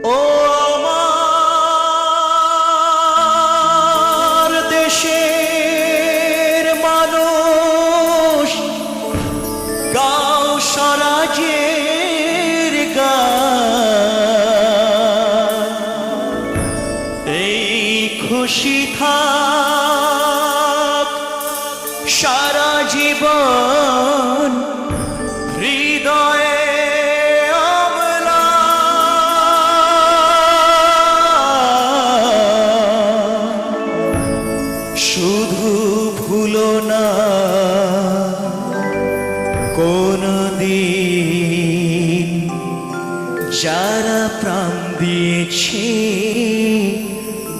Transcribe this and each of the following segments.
ও আমার দেশের মানুষ, গাও স্বরাজের গান। এই খুশি থাক সারা জীবন হৃদয়ে শুধু ভুলো না কোনদিন যারা প্রাণ দিয়েছে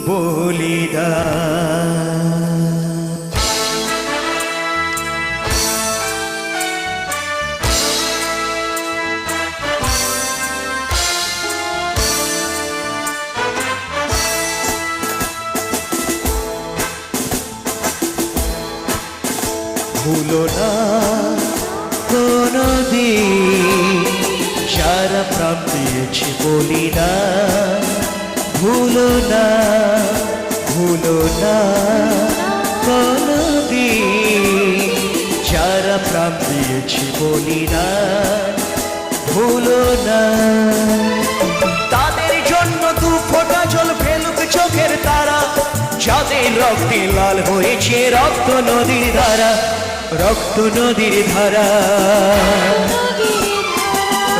বলিদান। ভুলো না কোনদিন যারা প্রাণ দিয়েছে বলিদান। ভুলো না, ভুলো না কোনদিন যারা প্রাণ দিয়েছে বলিদান। ভুলো না, তাদের জন্য দু ফোঁটা জল ফেলুক চোখের তারা, যাদের রক্তে লাল হয়েছে রক্ত নদীর ধারা। রক্ত নদীর ধারা,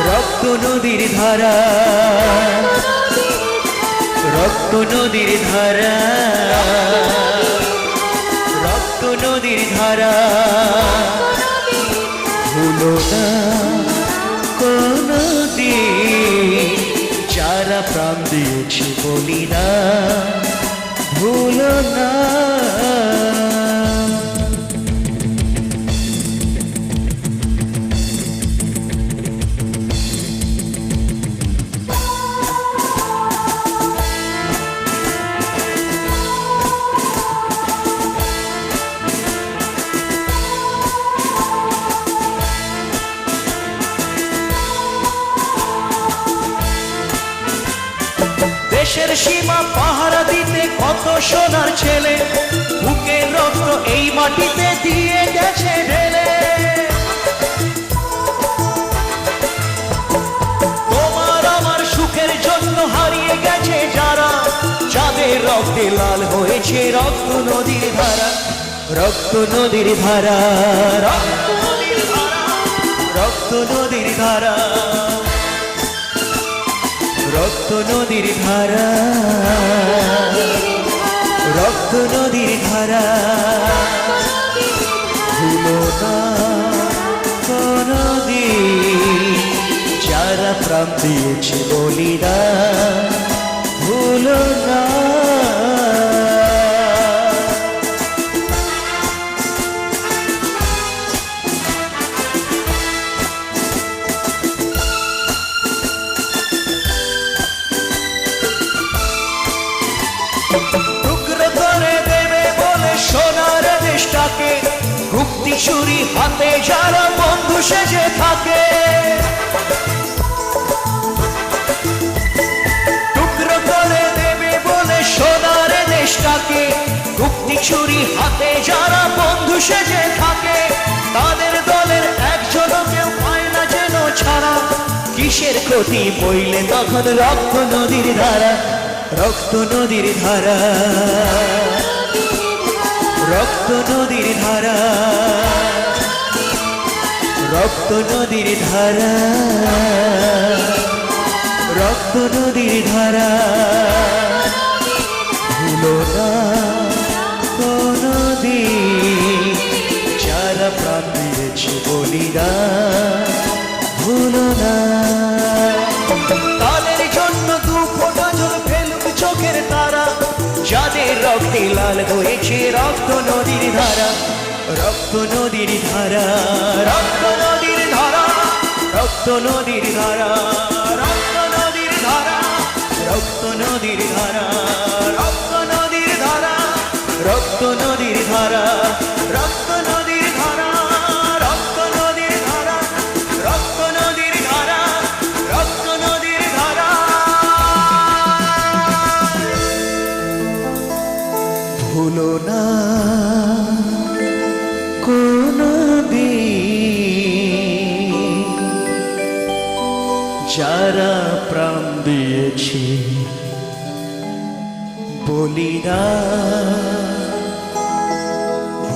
রক্ত নদীর ধারা, রক্ত নদীর ধারা, রক্ত নদীর ধারা। ভুলো না কোনদিন যারা প্রাণ দিয়েছে বলিদান। ভুলো না। দেশের সীমা পাহারা দিতে কত সোনার ছেলে, বুকের রক্ত এই মাটিতে দিয়ে গেছে ঢেলে। তোমার আমার সুখের জন্য হারিয়ে গেছে যারা, যাদের রক্তে লাল হয়েছে রক্ত নদীর ধারা। রক্ত নদীর ধারা, রক্ত নদীর ধারা, রক্ত নদীর ধারা, রক্ত নদীর ধারা, রক্ত নদীর ধারা। ভুলো না কোনদিন যারা প্রাণ দিয়েছে বলিদান। ভুলো না। টুকরো করে দেবে বলে সোনার দেশটাকে, গুপ্তি ছুরি হাতে যারা বন্ধু সেজে থাকে। টুকরো করে দেবে বলে সোনার দেশটাকে, গুপ্তি ছুরি হাতে যারা বন্ধু সেজে থাকে। তাদের দলের একজনও কেউ পায় না যেন ছাড়া, কিসের ক্ষতি বইলে তখন রক্ত নদীর ধারা। রক্ত নদীর ধারা, রক্ত নদীর ধারা, রক্ত নদীর ধারা, রক্ত নদীর ধারা। ভুলো না কোনদিন যারা প্রাণ দিয়েছে বলিদান। ভুলো না, তাদের জন্য দু ফোঁটা জল ফেলুক চোখের তারা, যাদের রক্তে লাল হয়েছে রক্ত নদীর ধারা। রক্ত নদীর ধারা, রক্ত নদীর ধারা, রক্ত নদীর ধারা, রক্ত নদীর ধারা, রক্ত নদীর ধারা, রক্ত নদীর ধারা, রক্ত নদীর ধারা, রক্ত নদীর ধারা, রক্ত নদীর ধারা, রক্ত নদীর ধারা, রক্ত নদীর ধারা। প্রাণ দিয়েছি বলি না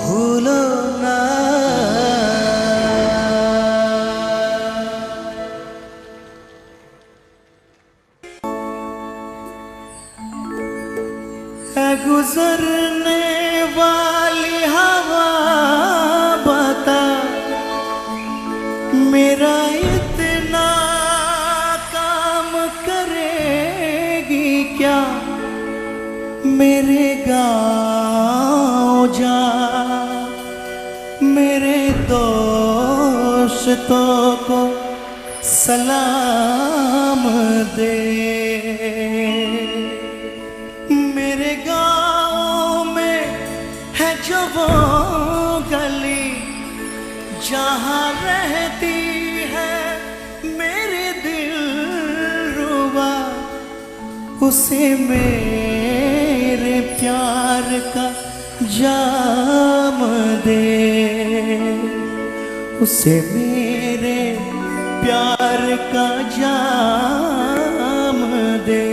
ভুলো না। गुजरने वाली हवा बता मेरा इतना काम करेगी क्या, मेरे गाँव जा मेरे दोस्तों को सलाम दे। मेरे गाँव में है जो वो गली जहाँ रहती है मेरे दिलरुबा, उसे मेरे प्यार का जाम दे, उसे मेरे प्यार का जाम दे।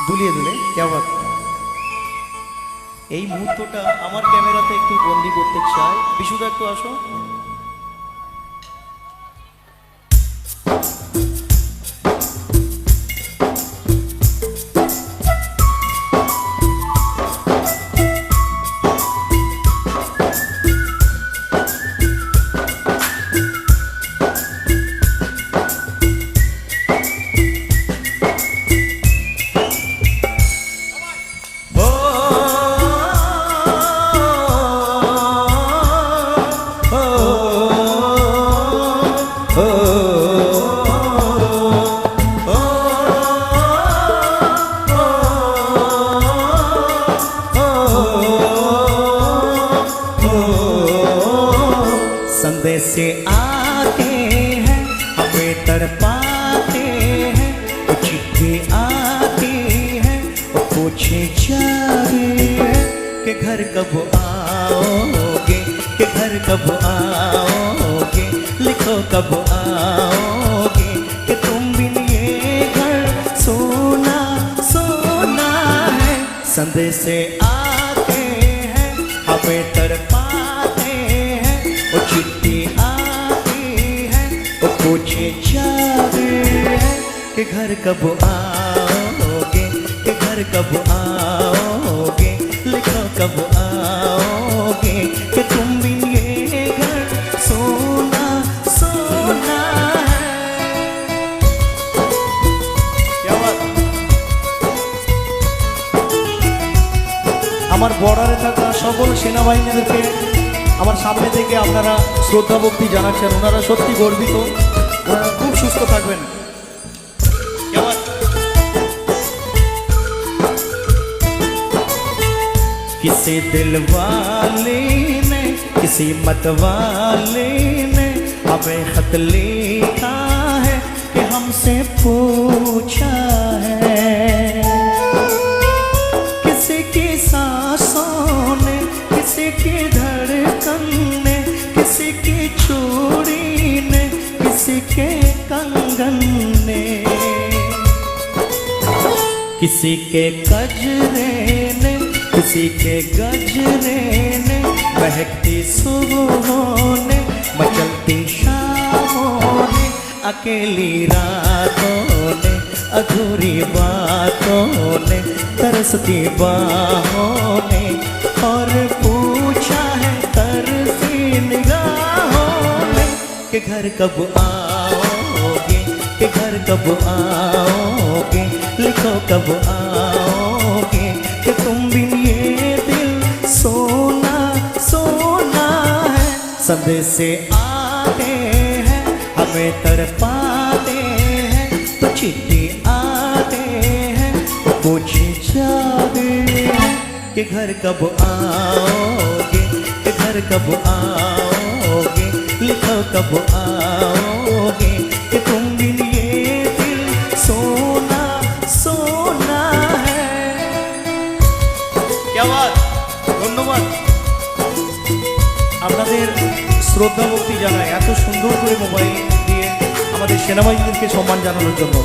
দুলিয়ে দুলে কেমন এই মুহূর্তটা আমার ক্যামেরাতে একটু বন্দি করতে চাই। বিশুদা একটু আসো। से आते हैं हमें तड़पाते हैं, वो चिट्ठी आती है वो पूछे जाते हैं कि घर कब आओगे, कि घर कब आओगे, लिखो कब आओगे, कि तुम बिन ये घर सोना सोना है। संदेश से आते हैं हमें तड़पाते हैं, वो चिट्ठी आती है वो पूछे जाते हैं कि घर कब आओगे, कि घर कब आओगे, लिखो कब आओगे, कि तुम बिन ये घर सोना सोना है। क्या बात। আমার বর্ডারে থাকা সকল সেনাবাহিনীদেরকে আমার সামনে থেকে আপনারা শ্রদ্ধা ভক্তি জানাচ্ছেন, ওনারা সত্যি গর্বিত, ওনারা খুব সুস্থ থাকবেন। किसी दिल वाले ने किसी मत वाले ने हमें खत लिखा है कि हमसे पूछा है, किसी की सांसों ने, किसी की धड़कन ने, किसी की चूड़ी ने, किसी के कंगन ने, किसी के कजरे ने, किसी के गजरे ने, बहकती सुबहों ने, मचलती शामों ने, अकेली रातों ने, अधूरी बातों ने, तरसती बाहों ने, और पूछा है तरसी निगाहों ने कि घर कब आओगे, कि घर कब आओगे, लिखो कब आओगे, कि तुम बिन ये दिल सोना सोना है। संदेश से आते हैं हमें तड़पाते हैं, तो चिट्ठी आते हैं पूछे जाते हैं कि घर कब आओगे, कि घर कब आओगे, लिखो कब आओगे, कि तुम बिन ये दिल सोना सोना है। क्या बात, ধন্যবাদ। আপনাদের শ্রদ্ধা ভক্তি জানাই এত সুন্দর করে মোবাইল দিয়ে আমাদের সেনাবাহিনীদেরকে সম্মান জানানোর জন্য।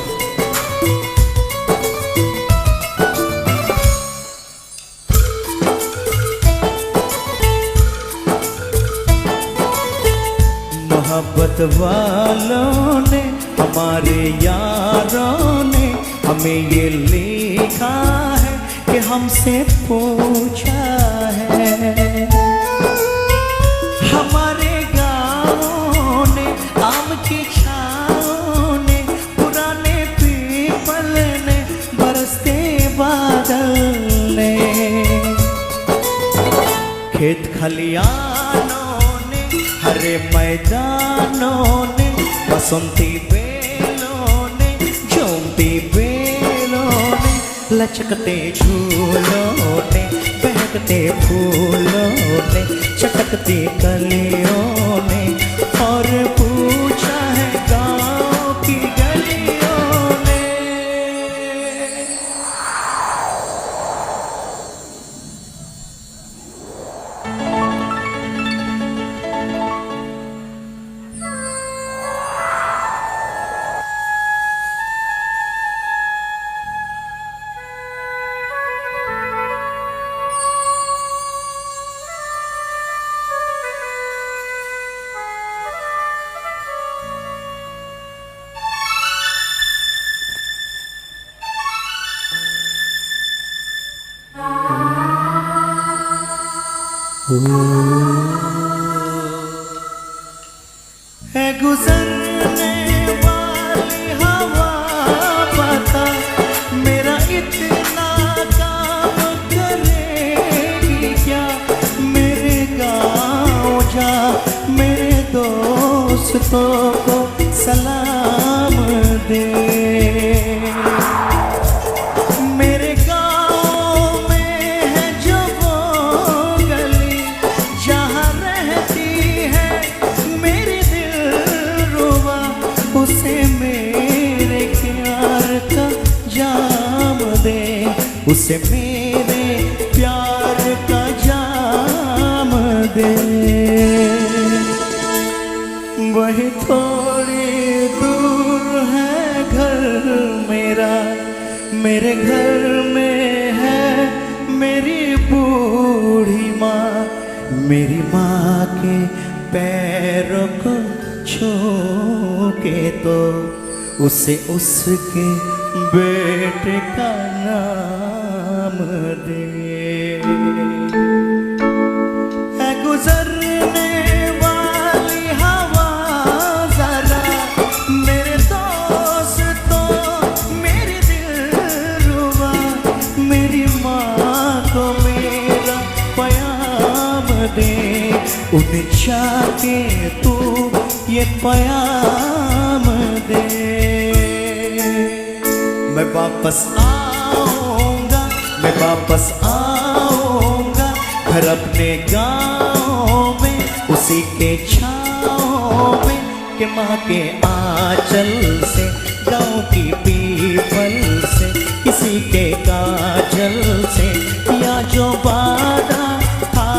मोहब्बत वालों ने हमारे यारों ने हमें ये लिखा है कि हमसे पूछा है, हमारे गाँवों ने आम की छाँव ने पुराने पीपल ने बरसते बादल ने खेत खलियानों ने हरे मैदानों ने बसंती बेलों ने झूमती बेलों ने लचकते झूलों ने बहकते फूलों ने चटकती कलियों ने और पूछा है गाँव की गलियों ने। है गुजरने वाली हवा पता मेरा इतना काम करेगी क्या, मेरे गाँव जा मेरे दोस्तों को सलाम दे। उसे मेरे प्यार का जाम दे, वही थोड़ी दूर है घर मेरा, मेरे घर में है मेरी बूढ़ी माँ, मेरी माँ के पैरों को छू के तो उसे उसके बेटे का नाम दे। है गुजरने वाली हवा जरा मेरे दोस्तों मेरी दिलरुबा, मेरी माँ को मेरा प्याम दे, उन्हें जाके तू ये प्याम दे। मैं वापस आऊंगा, मैं वापस आऊंगा घर अपने गाँव में, उसी के छाँव में कि माँ के आंचल से गाँव की पीपल से किसी के काजल से या जो वादा था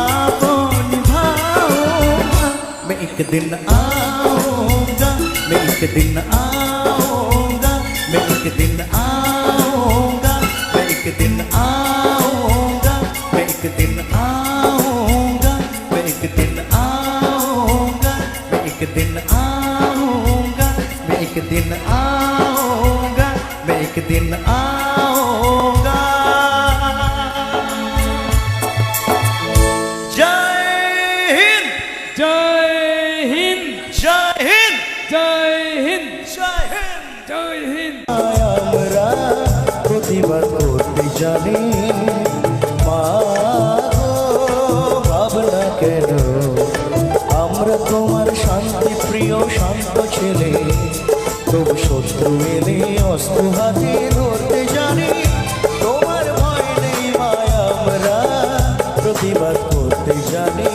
वो निभाऊंगा। मैं एक दिन आऊंगा, मैं एक दिन आऊंगा, मैं एक दिन आऊंगा, मैं एक दिन आऊंगा, मैं एक दिन आऊंगा, मैं एक दिन आऊंगा, मैं एक दिन आऊंगा, मैं एक दिन आऊंगा, मैं एक दिन आऊंगा। जय हिंद, जय हिंद, जय हिंद, जय हिंद, जय हिंद, जय हिंद। আমরা প্রতিবাদ করতে জানি মা গো, ভাবনা কেন আমরা তোমার শান্তি প্রিয় শান্ত ছেলে, তবু শত্রু এলে অস্ত্র হাতে ধরতে জানি, তোমার ভয় নেই মা, আমরা প্রতিবাদ করতে জানি।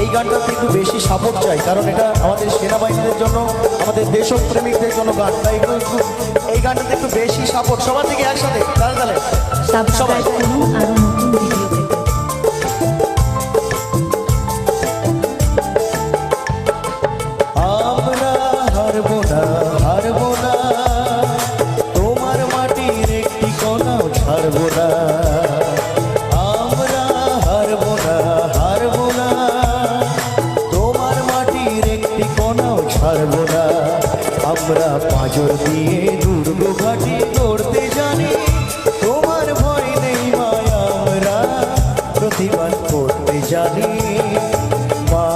এই গানটাতে একটু বেশি সাপোর্ট চাই, কারণ এটা আমাদের সেনাবাহিনীদের জন্য, আমাদের দেশপ্রেমিকদের জন্য গান, তাই একটু এই গানটাতে একটু বেশি সাপোর্ট সবার থেকে একসাথে তাহলে সবাই। সাবস্ক্রাইব করুন আরো নতুন ভিডিও পেতে। পারবো না। আমরা পাঁজর দিয়ে দুর্গ ঘাটি লড়তে জানি, তোমার ভয় নেই মায়া, আমরা প্রতিবাদ করতে জানি। মা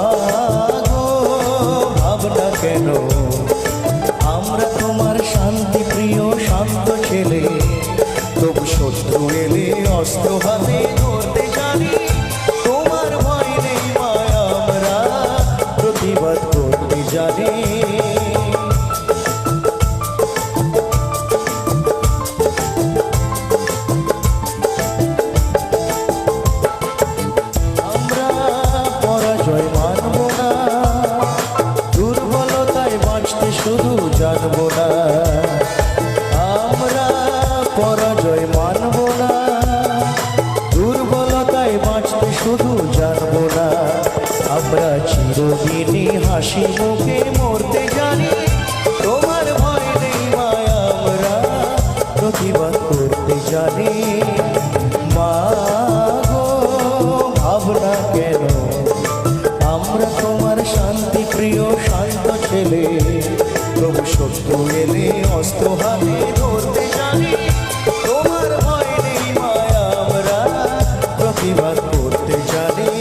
গো ভাবনা কেন, আমরা তোমার শান্তি প্রিয় শান্ত ছেলে, তবু শত্রু এলে অস্ত্র হাতে ধরতে জানি। তোমার ভয় নেই মায়া, আমরা প্রতিবাদ করতে জানি। আমরা পরাজয় মানব না, দুর্বলতায় বাঁচতে শুধু জানবো না। আমরা পরাজয় মানব না, দুর্বলতায় বাঁচতে শুধু জানবো না। আমরা চিরদিনই হাসি মুখে মরতে জানি, তোমার ভয় নেই মায়া, আমরা প্রতিবাদ করতে জানি। মা গো ভাবনা কেন, আমরা তোমার শান্তি প্রিয় শান্ত ছেলে, তবু শত্রু এলে অস্ত্র হাতে ধরতে জানি। তোমার ভয় নেই মায়া, আমরা প্রতিবাদ করতে জানি।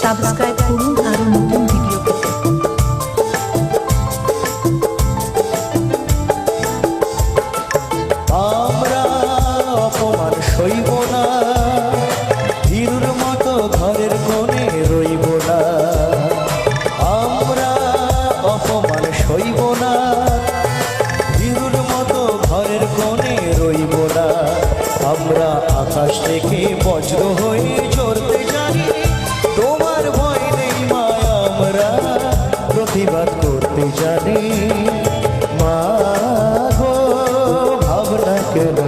সাবস্ক্রাইব করুন আরো নতুন ভিডিও পেতে। আমরা অপমান সইব না, ভীরুর মতো ঘরের কোণে রইব না। আমরা অপমান সইব না, ভীরুর মতো ঘরের কোণে রইব না। আমরা আকাশ থেকে বজ্র হয়ে ঝরতে জানি, তোমার ভয় নেই মায়া, আমরা প্রতিবাদ করতে জানি। মা গো ভাবনা কেন,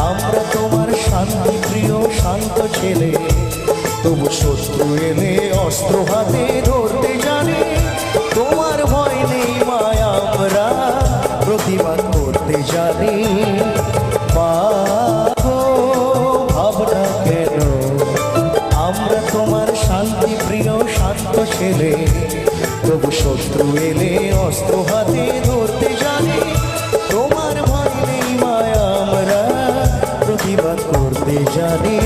আমরা তোমার শান্তি প্রিয় শান্ত ছেলে, তবু শত্রু এলে অস্ত্র হাতে ধরতে জানি। তোমার ভয় নেই মায়া, আমরা প্রতিবাদ করতে জানি। মা গো ভাবনা কেন, আমরা তোমার শান্তি প্রিয় শান্ত ছেলে, তবু শত্রু এলে অস্ত্র হাতে ধরতে জানি। তোমার ভয় নেই মায়া, আমরা প্রতিবাদ করতে জানি।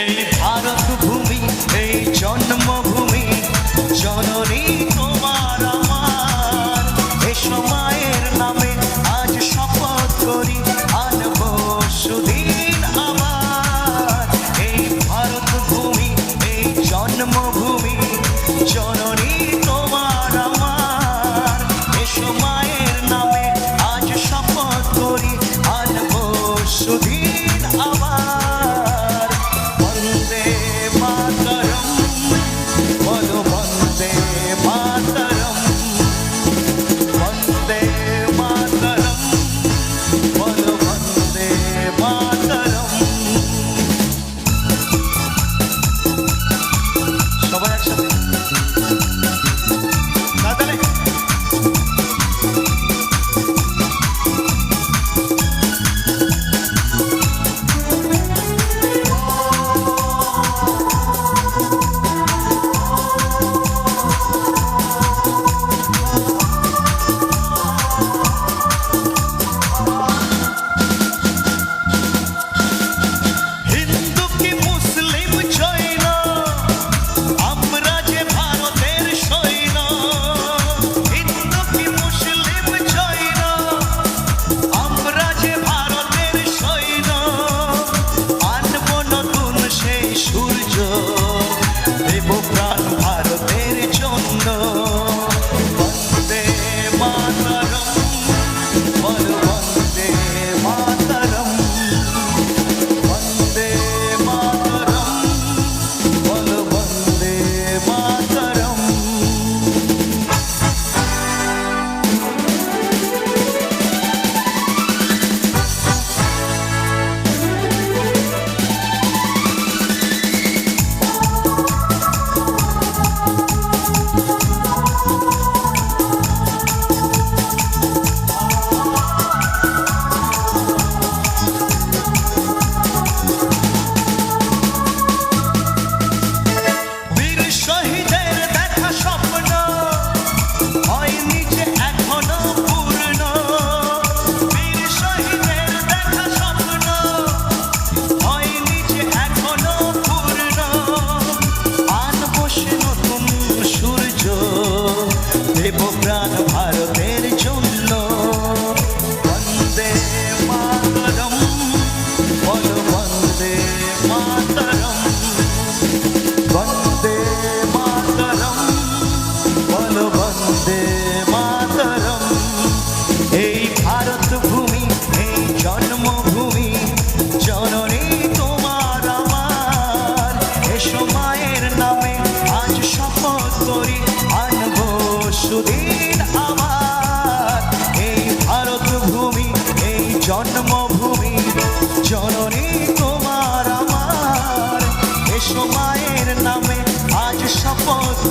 এই ভারত ভূমি, এই জন্মভূমি, জননী তোমার আমার। এ সময়ের নামে আজ শপথ করি, আনবো সুদিন আবার। এই ভারত ভূমি, এই জন্মভূমি, জননী তোমার আমার। এ সময়ের নামে আজ শপথ করি, আনবো সুদিন আবার। বন্দে মাতরম, বলো বন্দে মাতরম।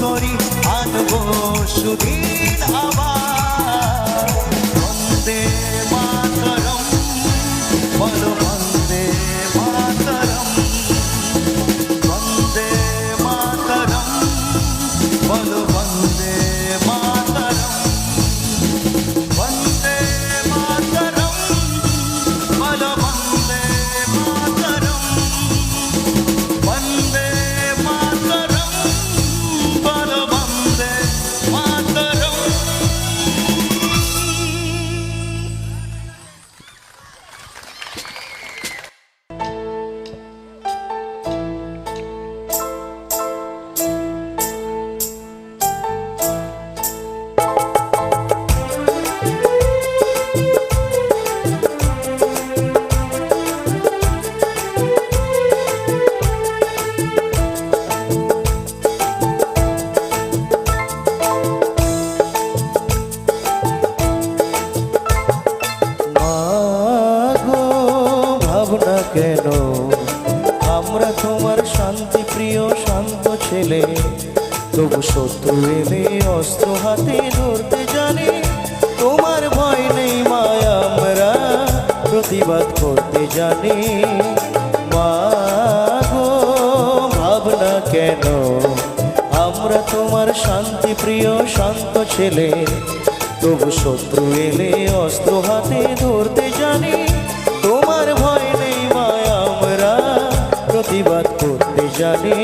করি আনবো সুদিন আবার। বন্দে মাতরম বলো বন্দে মাতরম, বন্দে মাতরম বলো বন্দে মাতরম, বন্দে মাতরম বলো বন্দে মাতরম, বন্দে মাতরম বলো বন্দে মাতরম। মাগো ভাবনা কেন, আমরা তোমার শান্তি প্রিয় শান্ত ছেলে, তবু শত্রু এলে অস্ত্র হাতে ধরতে জানি। তোমার ভয় নেই মায়া, আমরা প্রতিবাদ করতে জানি। মাগো ভাবনা কেন, আমরা তোমার শান্তি প্রিয় শান্ত ছেলে, তবু শত্রু এলে অস্ত্র হাতে ধরতে জানি। তোমার ভয় নেই মায়া, আমরা প্রতিবাদ করতে জানি।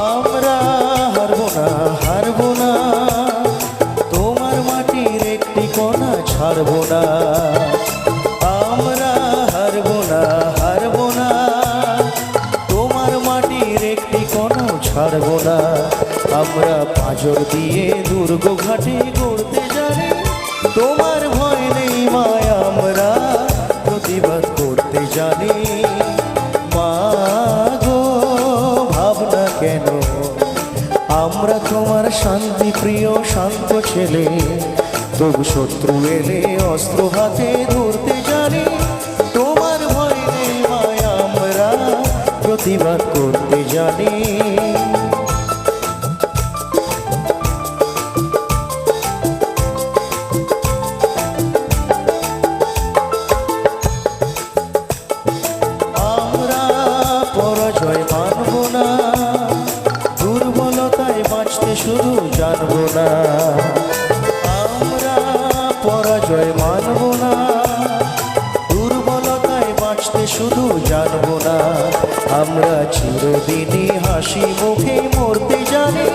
আমরা হারবো না, হারবো না, তোমার মাটির একটি কণা ছাড়বো না। আমরা হারবো না, হারবো না, তোমার মাটির একটি কণাও ছাড়বো না। আমরা পাঁজর দিয়ে দুর্গ ঘাটে গড়তে জানি। তোমার ভয় নেই মায়া, আমরা প্রতিবাদ করতে জানি। মাগো ভাবনা কেন, আমরা তোমার শান্তি প্রিয় শান্ত ছেলে, তবু শত্রু এলে অস্ত্র হাতে ধরতে জানি। তোমার ভয় নেই মায়া, আমরা প্রতিবাদ করতে জানি। আমরা পরাজয় মানব না, দুর্বলতায় বাঁচতে শুধু জানবো না। আমরা পরাজয় মানব না, দুর্বলতায় বাঁচতে শুধু জানবো না। আমরা চিরদিনই হাসি মুখে মরতে জানি।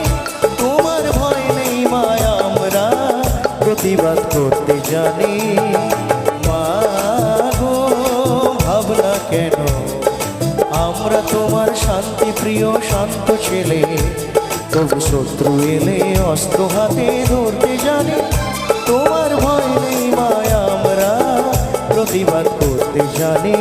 তোমার ভয় নেই মায়া, আমরা প্রতিবাদ করতে জানি। মাগো ভাবনা কেন, আমরা তোমার শান্তি প্রিয় শান্ত ছেলে, তবু শত্রু এলে অস্ত্র হাতে ধরতে জানি। তোমার ভয় নেই মায়া, আমরা প্রতিবাদ করতে জানি।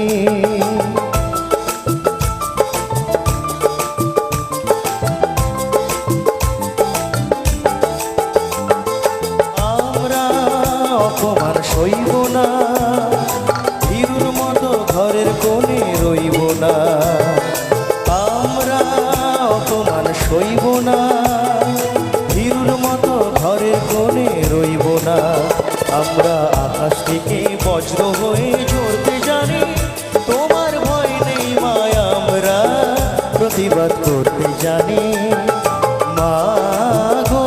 আমরা অপমান সইব না, ভীরুর মতো ঘরের কোণে রইব না। আমরা অপমান সইব না, ভীরুর মতো ঘরের কোণে রইব না। আমরা আকাশ থেকে বজ্র হয়ে ঝরতে জানি। তোমার ভয় নেই মায়া, আমরা প্রতিবাদ করতে জানি। মাগো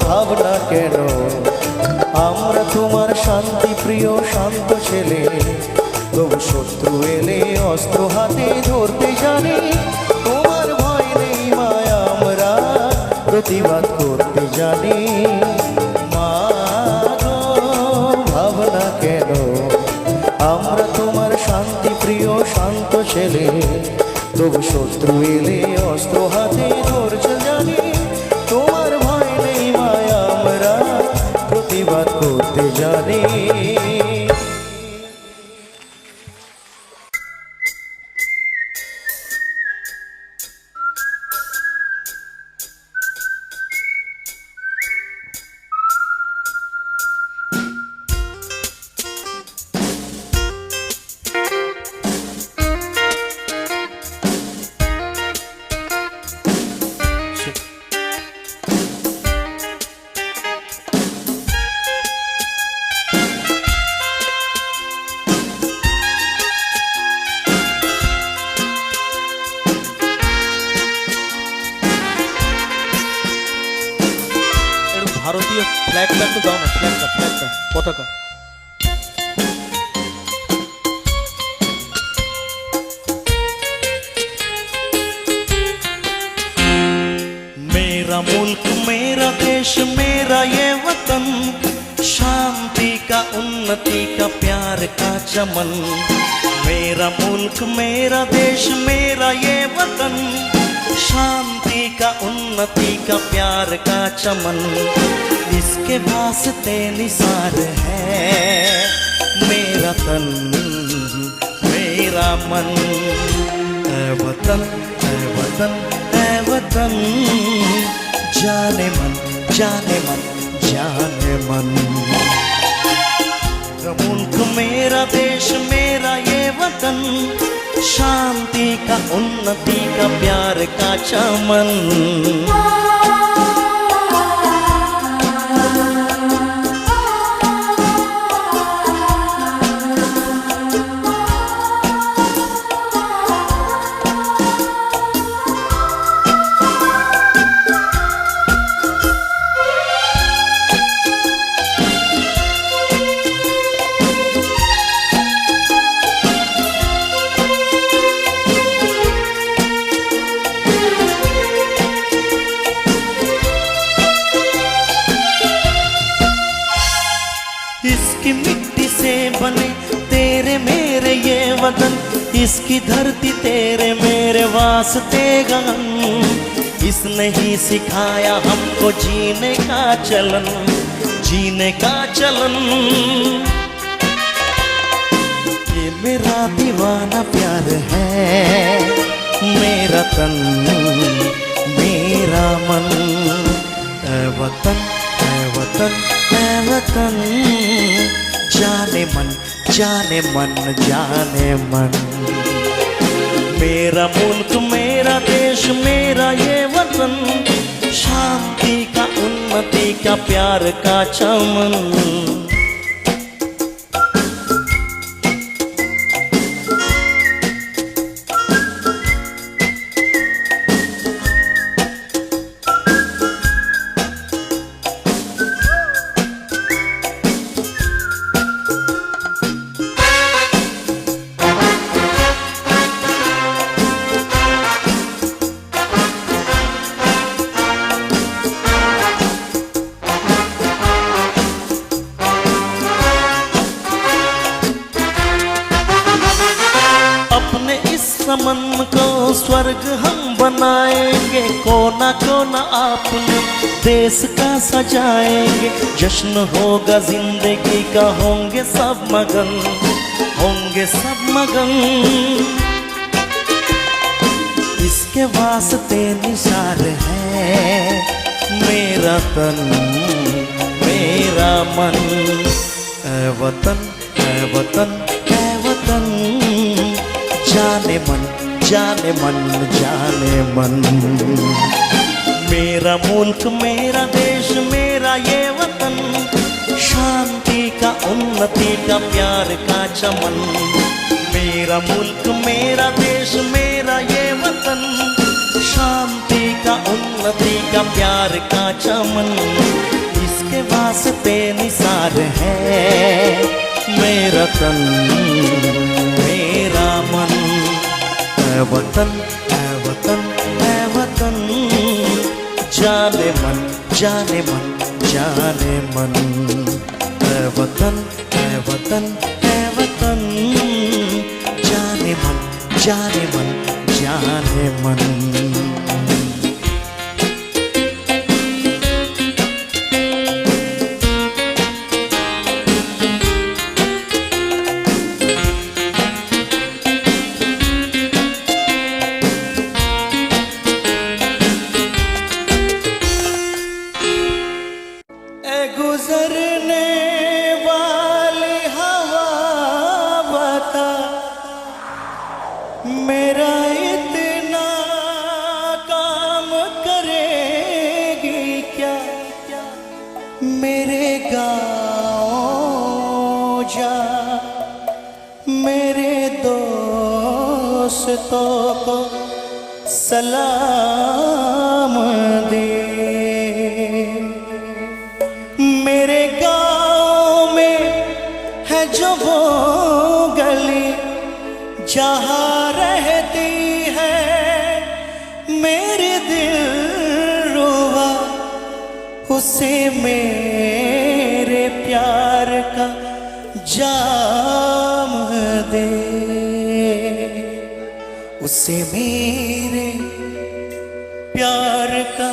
ভাবনা কেন, আমরা তোমার শান্তি প্রিয় শান্ত ছেলে, তবু শত্রু এলে অস্ত্র হাতে ধরতে জানি। তোমার ভয় নেই মায়া, আমরা প্রতিবাদ করতে জানি। মাগো ভাবনা কেন, আমরা তোমার শান্তি প্রিয় শান্ত ছেলে, তবু শত্রু এলে অস্ত্র হাতে ধরতে জানি। তোমার ভয় নেই মায়া, আমরা প্রতিবাদ করতে জানি। ফ্ল্যাগটা একটু দাও না, ফ্ল্যাগটা পতাকা। मेरा मुल्क मेरा देश मेरा ये वतन, शांति का उन्नति का प्यार का चमन। मेरा मुल्क मेरा देश मेरा ये वतन, शांति का उन्नति का प्यार का चमन। इसके वास्ते निसार है मेरा तन मेरा मन। ऐ वतन ऐ वतन ऐ वतन, जाने मन जाने मन जाने मन। मेरा मुल्क मेरा देश मेरा ये वतन, शांति का उन्नति का प्यार का चमन। इसकी मिट्टी से बने तेरे मेरे ये वतन, इसकी धरती तेरे मेरे वास्ते गगन। इसने ही सिखाया हमको जीने का चलन, जीने का चलन। ये मेरा दीवाना प्यार है, मेरा तन मेरा मन। ऐ वतन ऐ वतन ऐ वतन, जाने मन जाने मन जाने मन। मेरा मुल्क मेरा देश मेरा ये वतन, शांति का उन्नति का प्यार का चमन। अपने इस समन को स्वर्ग हम बनाएंगे, कोना कोना आपने देश का सजाएंगे। जश्न होगा जिंदगी का, होंगे सब मगन, होंगे सब मगन। इसके वास्ते निसार है मेरा तन मेरा मन। ऐ वतन ऐ वतन ऐ वतन, जाने मन जाने मन जाने मन। मेरा मुल्क मेरा देश मेरा ये वतन, शांति का उन्नति का प्यार का चमन। मेरा मुल्क मेरा देश मेरा ये वतन, शांति का उन्नति का प्यार का चमन। इसके वास्ते निसार है मेरा तन मेरा मन। ऐ वतन ऐ वतन ऐ वतन, जाने मन जाने मन जाने मन। ऐ वतन ऐ वतन ऐ वतन, जाने मन जाने मन जाने मन। गुजरने वाली हवा बता, मेरा इतना काम करेगी क्या। मेरे गाँव जा, मेरे दोस्तों को सलाम दे। जहाँ रहती है मेरे दिल रुबा, उसे मेरे प्यार का जाम दे, उसे मेरे प्यार का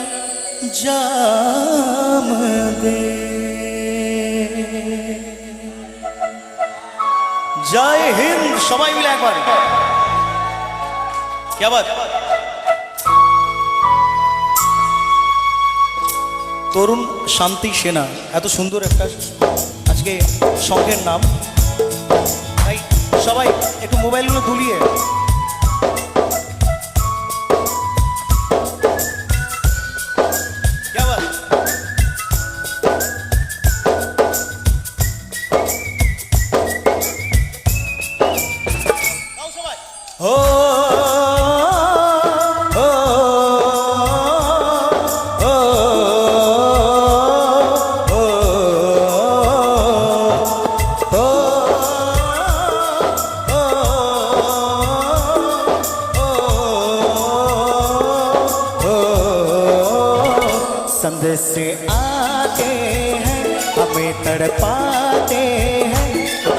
जाम दे। জয় হিন্দ, সবাই মিলে একবার। কি বাত। তরুণ শান্তি সেনা, এত সুন্দর একটা আজকে সংঘের নাম। তাই সবাই একটু মোবাইলগুলো দুলিয়ে संग से आते हैं हमें तड़पाते हैं,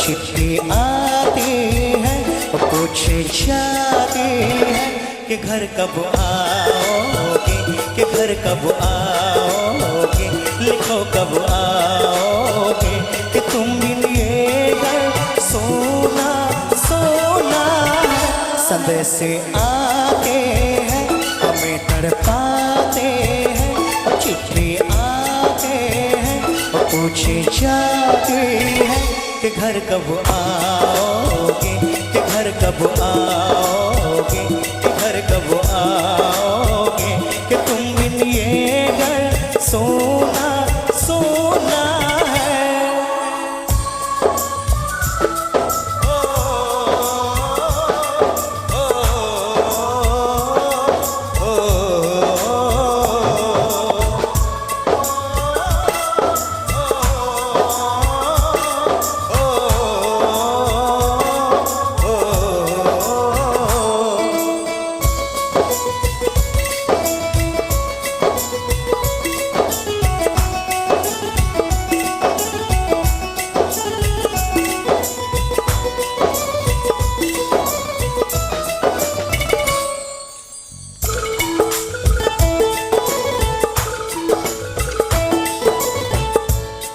चिट्ठी आती है पूछ जाती है कि घर कब आओगे, कि घर कब आओगे, लिखो कब आओगे, कि तुम बिन ये घर सोना सोना है। संग से आते हैं हमें तड़पाते हैं, चिट्ठी आते हैं पूछे जाते हैं कि घर कब आओगे, कि घर कब आओगे, कि घर कब आओगे, कि तुम बिन ये घर सोना सोना है।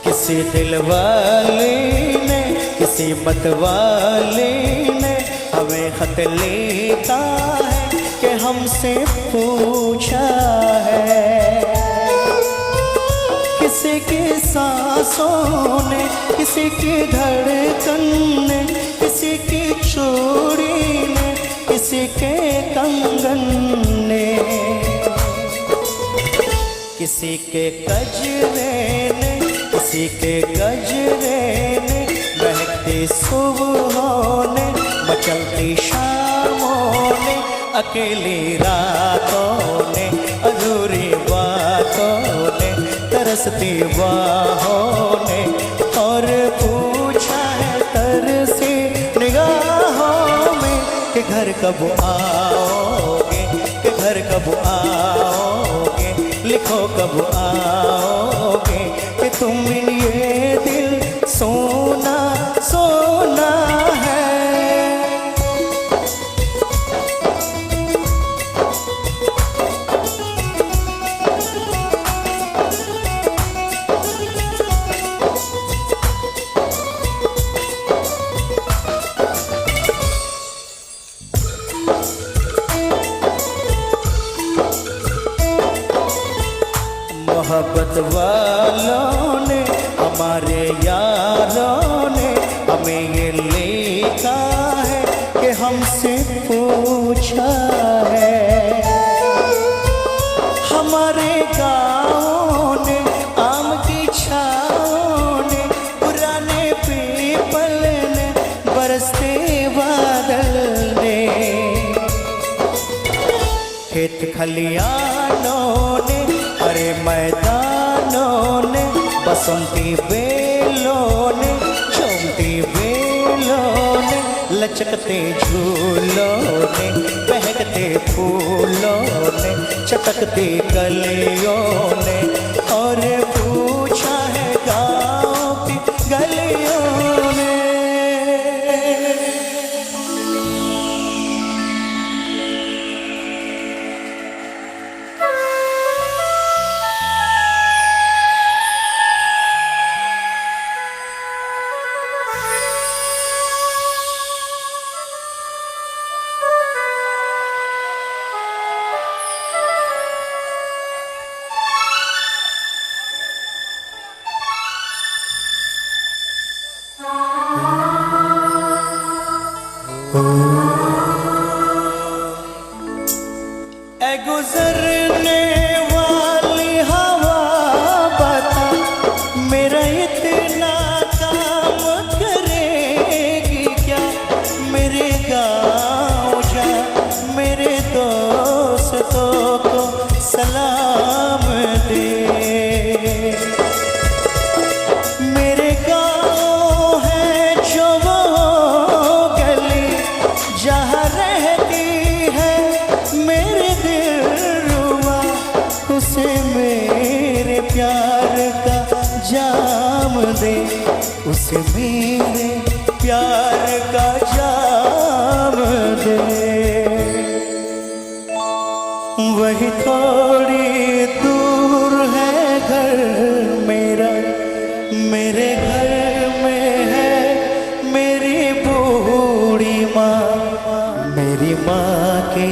किसी दिल वाले ने, किसी मत वाले ने हमें खत लिखा है कि हमसे पूछा है। किसी की सांसों ने, किसी की धड़कन ने, किसी की चूड़ी ने, किसी के कंगन ने, किसी के गजरे ने, किसी के गजरे ने, महकती सुबहों ने, मचलती शामों ने, अकेली रातों ने, अधूरी बातों ने, तरसती बाहों ने, और पूछा है तरसी निगाहों में कि घर कब आओगे, कि घर कब आओगे, लिखो कब आओगे, कि तुम बिन ये दिल सोना सोना है। मोहब्बत वालों ने, हमारे यारों ने हमें ये लिखा है कि हमसे पूछा है। हमारे गाँवों ने, आम की छाओं ने, पुराने पीपल ने, बरसते बादल ने, खेत खलियानों ने, हरे मैदानों ने, बसंती बेलों ने, चमती बेलों ने, लचकते झूलों ने महकते फूलों ने चटकते कलियों ने और पूछा है गाँव की गलियों ने। ऐ गुजरने वाली हवा बता मेरा इतना काम करेगी क्या। मेरे गाँव जा मेरे दोस्तों को सलाम दे। मेरे गाँव है जो वो गली जहाँ रहती है मेरे दिलरुबा, उसे मेरे प्यार का जाम दे। उसे मेरे प्यार का जाम दे। वही थोड़ी दूर है घर मेरा, मेरे घर में है मेरी बूढ़ी माँ। मेरी माँ के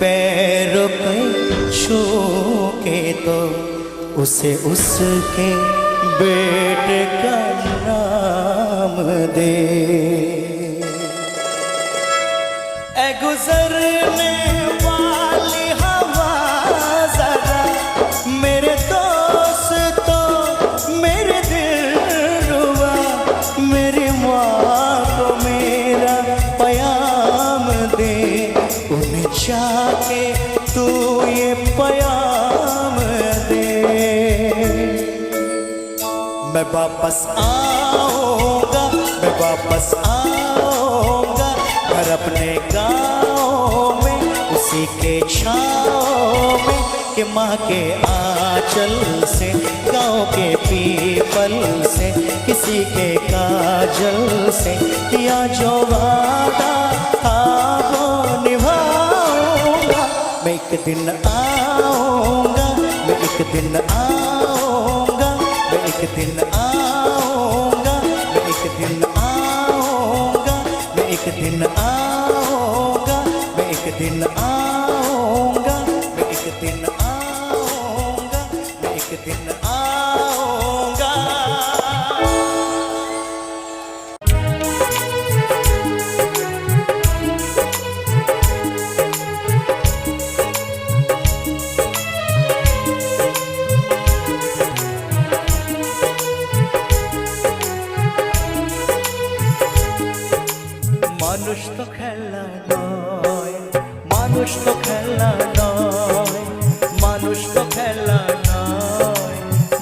पैरों पे छू के तो उसे उसके बेटे का नाम दे। ऐ गुजरने वाली हवा जरा मेरे दोस्तों मेरे दिलरुबा, मेरी माँ को मेरा प्याम दे। उन्हें जाके तू ये प्याम दे। मैं वापस आऊँगा, मैं वापस आऊँगा घर अपने गाँव में, उसी के छाँव में कि माँ के आंचल से, गाँव के पीपल से, किसी के काजल से किया जो वादा था वो निभाऊंगा। मैं एक दिन आऊँगा, मैं एक दिन आऊँगा, मैं एक दिन आऊँगा, मैं एक दिन आऊँगा, मैं एक दिन आऊँगा, मैं एक दिन आऊँगा, मैं एक दिन आऊँगा, मैं एक दिन आऊँगा। মানুষ তো খেলা নয়, মানুষ তো খেলা নয়, মানুষ তো খেলা নয়,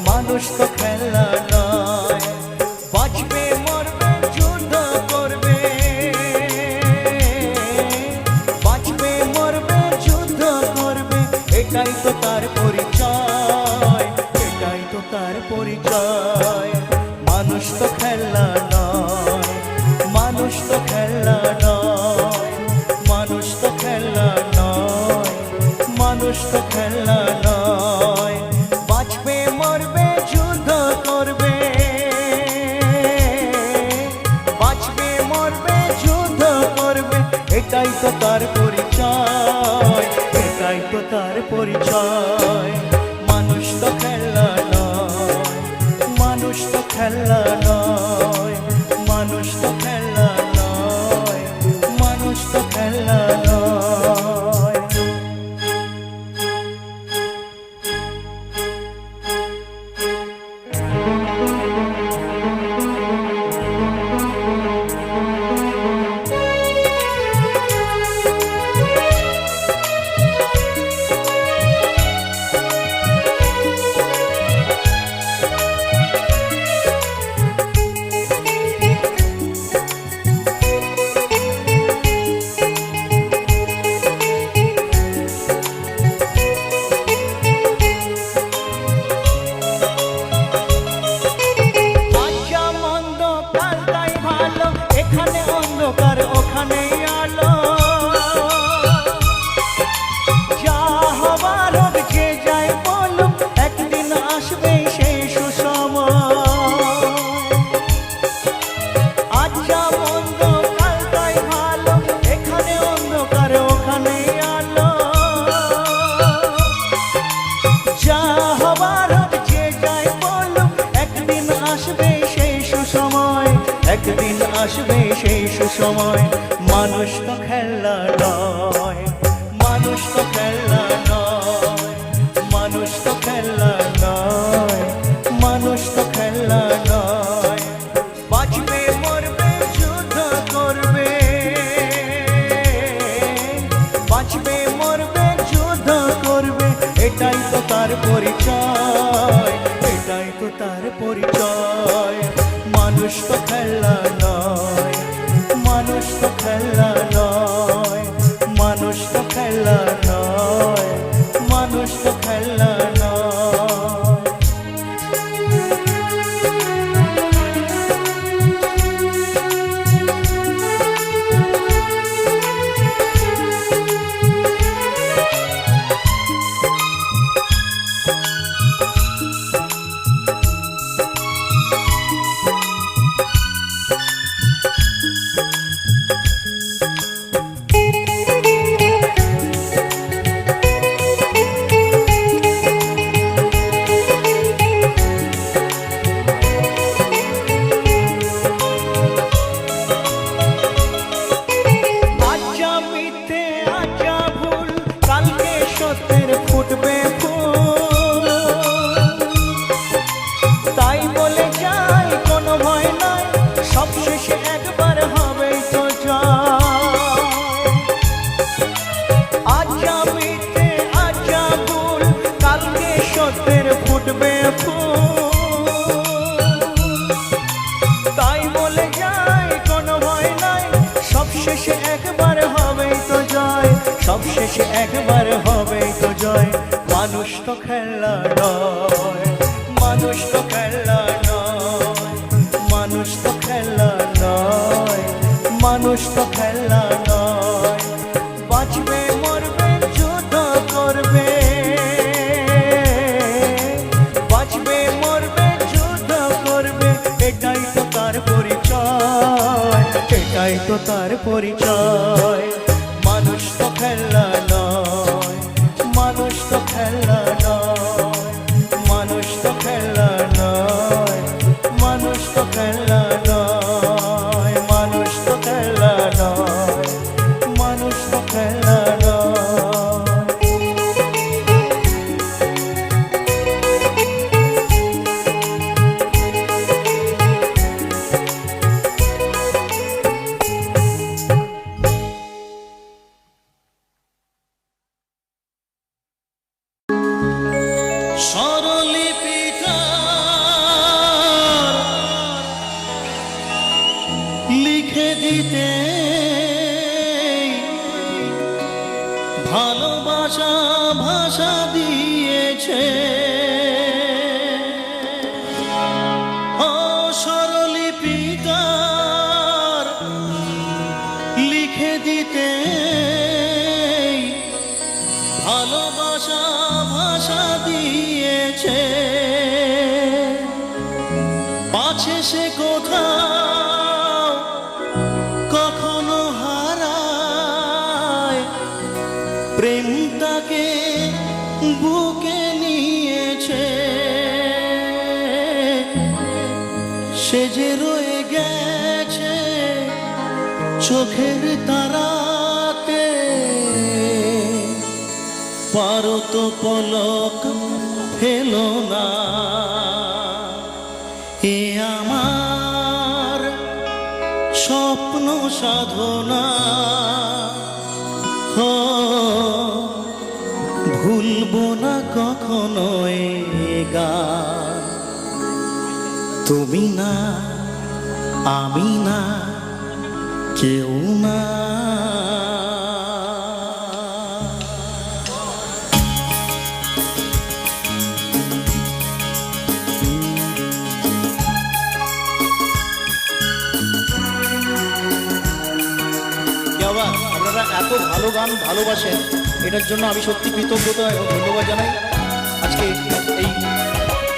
মানুষ তো খেলা নয়। বাঁচবে মরবে যুদ্ধ করবে, বাঁচবে মরবে যুদ্ধ করবে, এটাই তো তার পরিচয়, এটাই তো তার পরিচয়। মানুষ তো খেলা নয়, মানুষ তো খেলা নয়, মানুষ তো খেলা নয়, মানুষ তো খেলা নয়। বাঁচবে মরবে যুদ্ধ করবে, বাঁচবে মরবে যুদ্ধ করবে, এটাই তো তার পরিচয়, এটাই তো তার পরিচয়। মানুষ তো খেলা নয়, মানুষ তো খেলা নয়, মানুষ তো খেলা নয়, মানুষ তো খেলা নয়। তার পরিচয়, এটাই তো তার পরিচয়। মানুষ তো খেলা নয়, মানুষ তো খেলা নয়, মানুষ তো খেলা নয়, মানুষ তো খেলা নয়। আজ যা মিথ্যে, আজ যা ভুল, কালকে সত্যের ফুটবে ফুল। তাই বলে যাই কোনো ভয় নাই, সব শেষে একবার হবেই তো জয়। আজ যা মিথ্যে, আজ যা ভুল, কালকে সত্যের ফুটবে ফুল। তাই বলে যাই কোনো ভয় নাই, সব শেষে একবার হবেই তো জয়, সব শেষে একবার হবেই তো জয়। মানুষ তো খেলা নয়, মানুষ তো খেলা নয়, মানুষ তো খেলা নয়, মানুষ তো খেলা নয়। বাঁচবে মরবে যুদ্ধ করবে, বাঁচবে মরবে যুদ্ধ করবে, এটাই তো তার পরিচয়, এটাই তো তার পরিচয়। মানুষ তো খেলা নয়, মানুষ তো খেলা নয়, মানুষ তো খেলা নয়, মানুষ তো খেলা নয়, মানুষ তো খেলা নয়, মানুষ তো খেলা নয়। স্বরলিপিটা লিখে দিতে ভালোবাসা ভাষা দিয়েছে। ও স্বরলিপিটা লিখে দিতে ভালোবাসা ভাষা দিয়েছে। পাছে সে কোথাও কখনো হারায়, প্রেম তাকে বুকে নিয়েছে। সে যে রয়ে গেছে চোখের তারাতে, পারো তো পলক ফেলো না। এ আমার স্বপ্ন সাধনা, হো ভুলবো না কখনো এ গান। তুমি না, আমি না, কেউ না। আপনারা এত ভালো গান ভালোবাসেন, এটার জন্য আমি সত্যি কৃতজ্ঞতা এবং ধন্যবাদ জানাই আজকে এই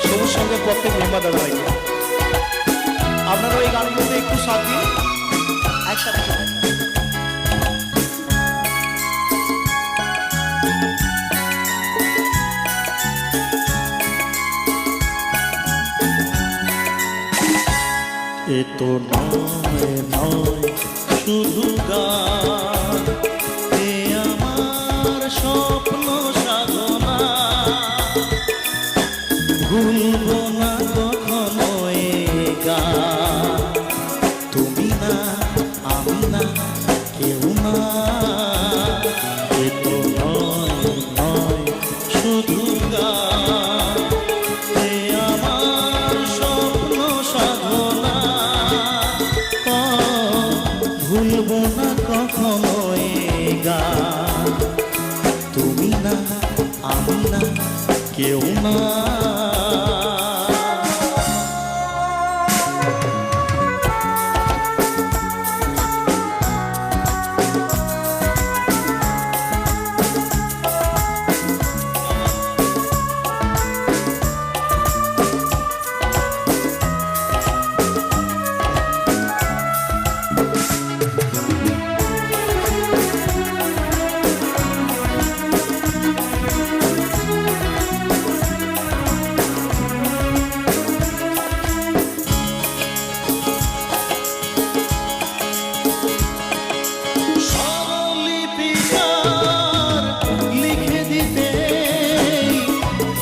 সবুজ সঙ্গের প্রত্যেক মেম্বার দাদা ভাইকে। আপনারা এই গানগুলোতে একটু সাথ দিন একসাথে। এ তো নয় নয় শুধু গান, এ আমার স্বপ্ন সাধনা। ভুলবো না কখনো এ গান। তুমি না, আমি না, কেউ না। এ তো নয় নয় শুধু গান। গান তুমি না আমি না কেউ না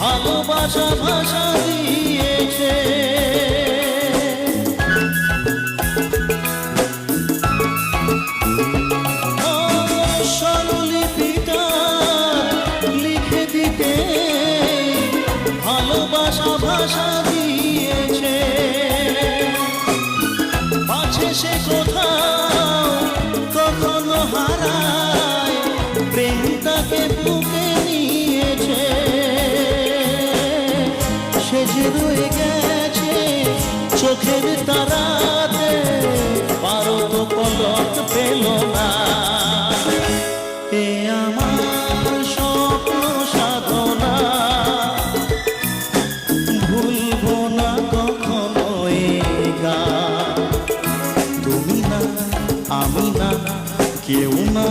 ভালোবাসা ভাষা দিয়েছে স্বরলিপিটা লিখে দিতে ভালোবাসা ভাষা দিয়েছে পাছে সে কোথাও কখনো হারায় প্রেম তাকে বুকে নিয়েছে সে যে রয়ে গেছে চোখের তারাতে পারো তো পলক পেল না এ আমার স্বপ্ন সাধনা ভুলবো না কখনো এ গান তুমি না আমি না কেউ না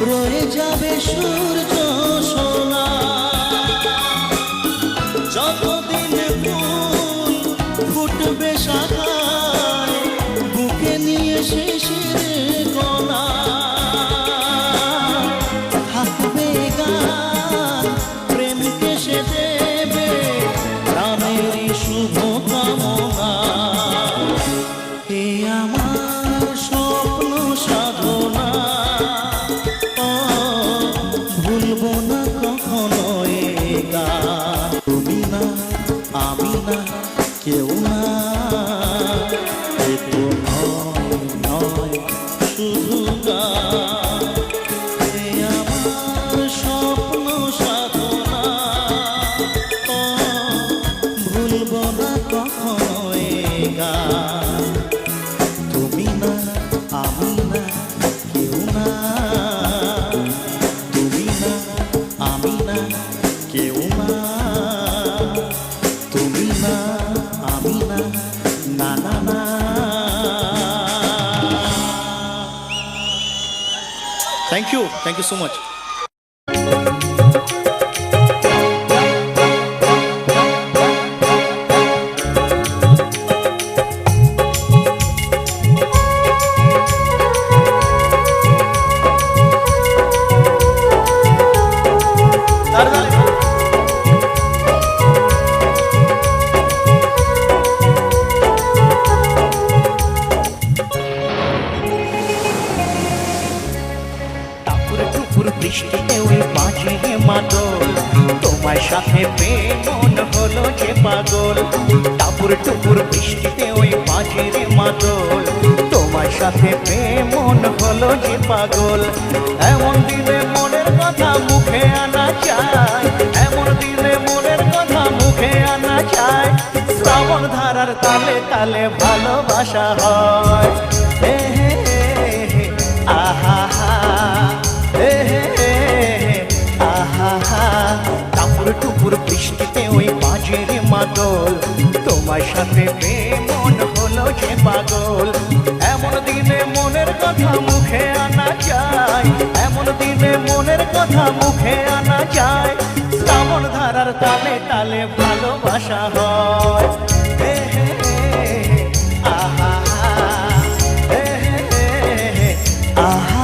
রয়ে যাবে সূর্য সোনা যতদিন ফুল ফুটবে শাখায় বুকে নিয়ে শিশির কণা থাকবে গান প্রেমকে সে দেবে প্রাণের শুভ কামনা এ আমার স্বপ্ন সাধনা ভুলবো না কখনো এ গান তুমি না আমি না কেউ না এ তো নয় শুধু গান এ আমার স্বপ্ন সাধনা ভুলবো না কখনো এ গান তুমি না আমি না কেউ না তুমি না আমি না কেউ না তুমি না আমি না না না না থ্যাংক ইউ সো মাচ বৃষ্টিতে ওই বাজে মাদল তোমার সাথে প্রেম মন হলো যে পাগল টাপুর টুপুর বৃষ্টিতে ওই বাজে মাদল তোমার সাথে প্রেম মন হলো যে পাগল এমন দিনে মনের কথা মুখে আনা চায় এমন দিনে মনের কথা মুখে আনা চায় শ্রাবণ ধারার তালে তালে ভালোবাসা হয় হে হে আহা হা হে হে টাপুর টুপুর বৃষ্টিতে ওই বাজের মাদল, তোমার সাথে পেয়ে মন হলো যে পাগল। এমন দিনে মনের কথা মুখে আনা যায়, এমন দিনে মনের কথা মুখে আনা যায়। শ্রাবণ ধারার তালে তালে ভালোবাসা হয়। হে হে হে, আহা হে হে হে, আহা।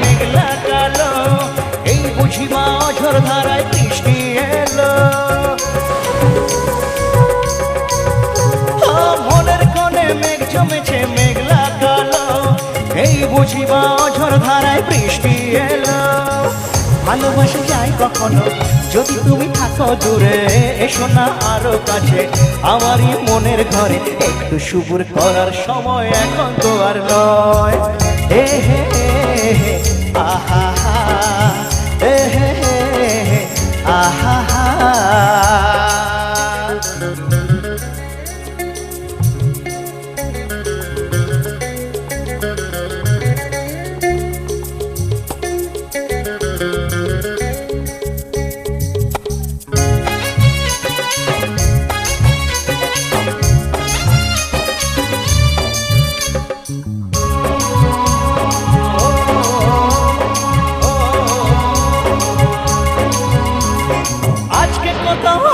মেঘলা কালো, এই বুঝি মা অঝোর ধারায় বৃষ্টি এলো। মনের কোণে মেঘ জমেছে মেঘলা কালো, এই বুঝি মা অঝোর ধারায় বৃষ্টি এলো। ভালোবাসা যায় কখনো যদি তুমি থাকো দূরে, এসো না আরো কাছে আমারই মনের ঘরে। একটু শুভর করার সময় এখন তো আর নয়। হে হে হে, আহা হে হে হে, আহা।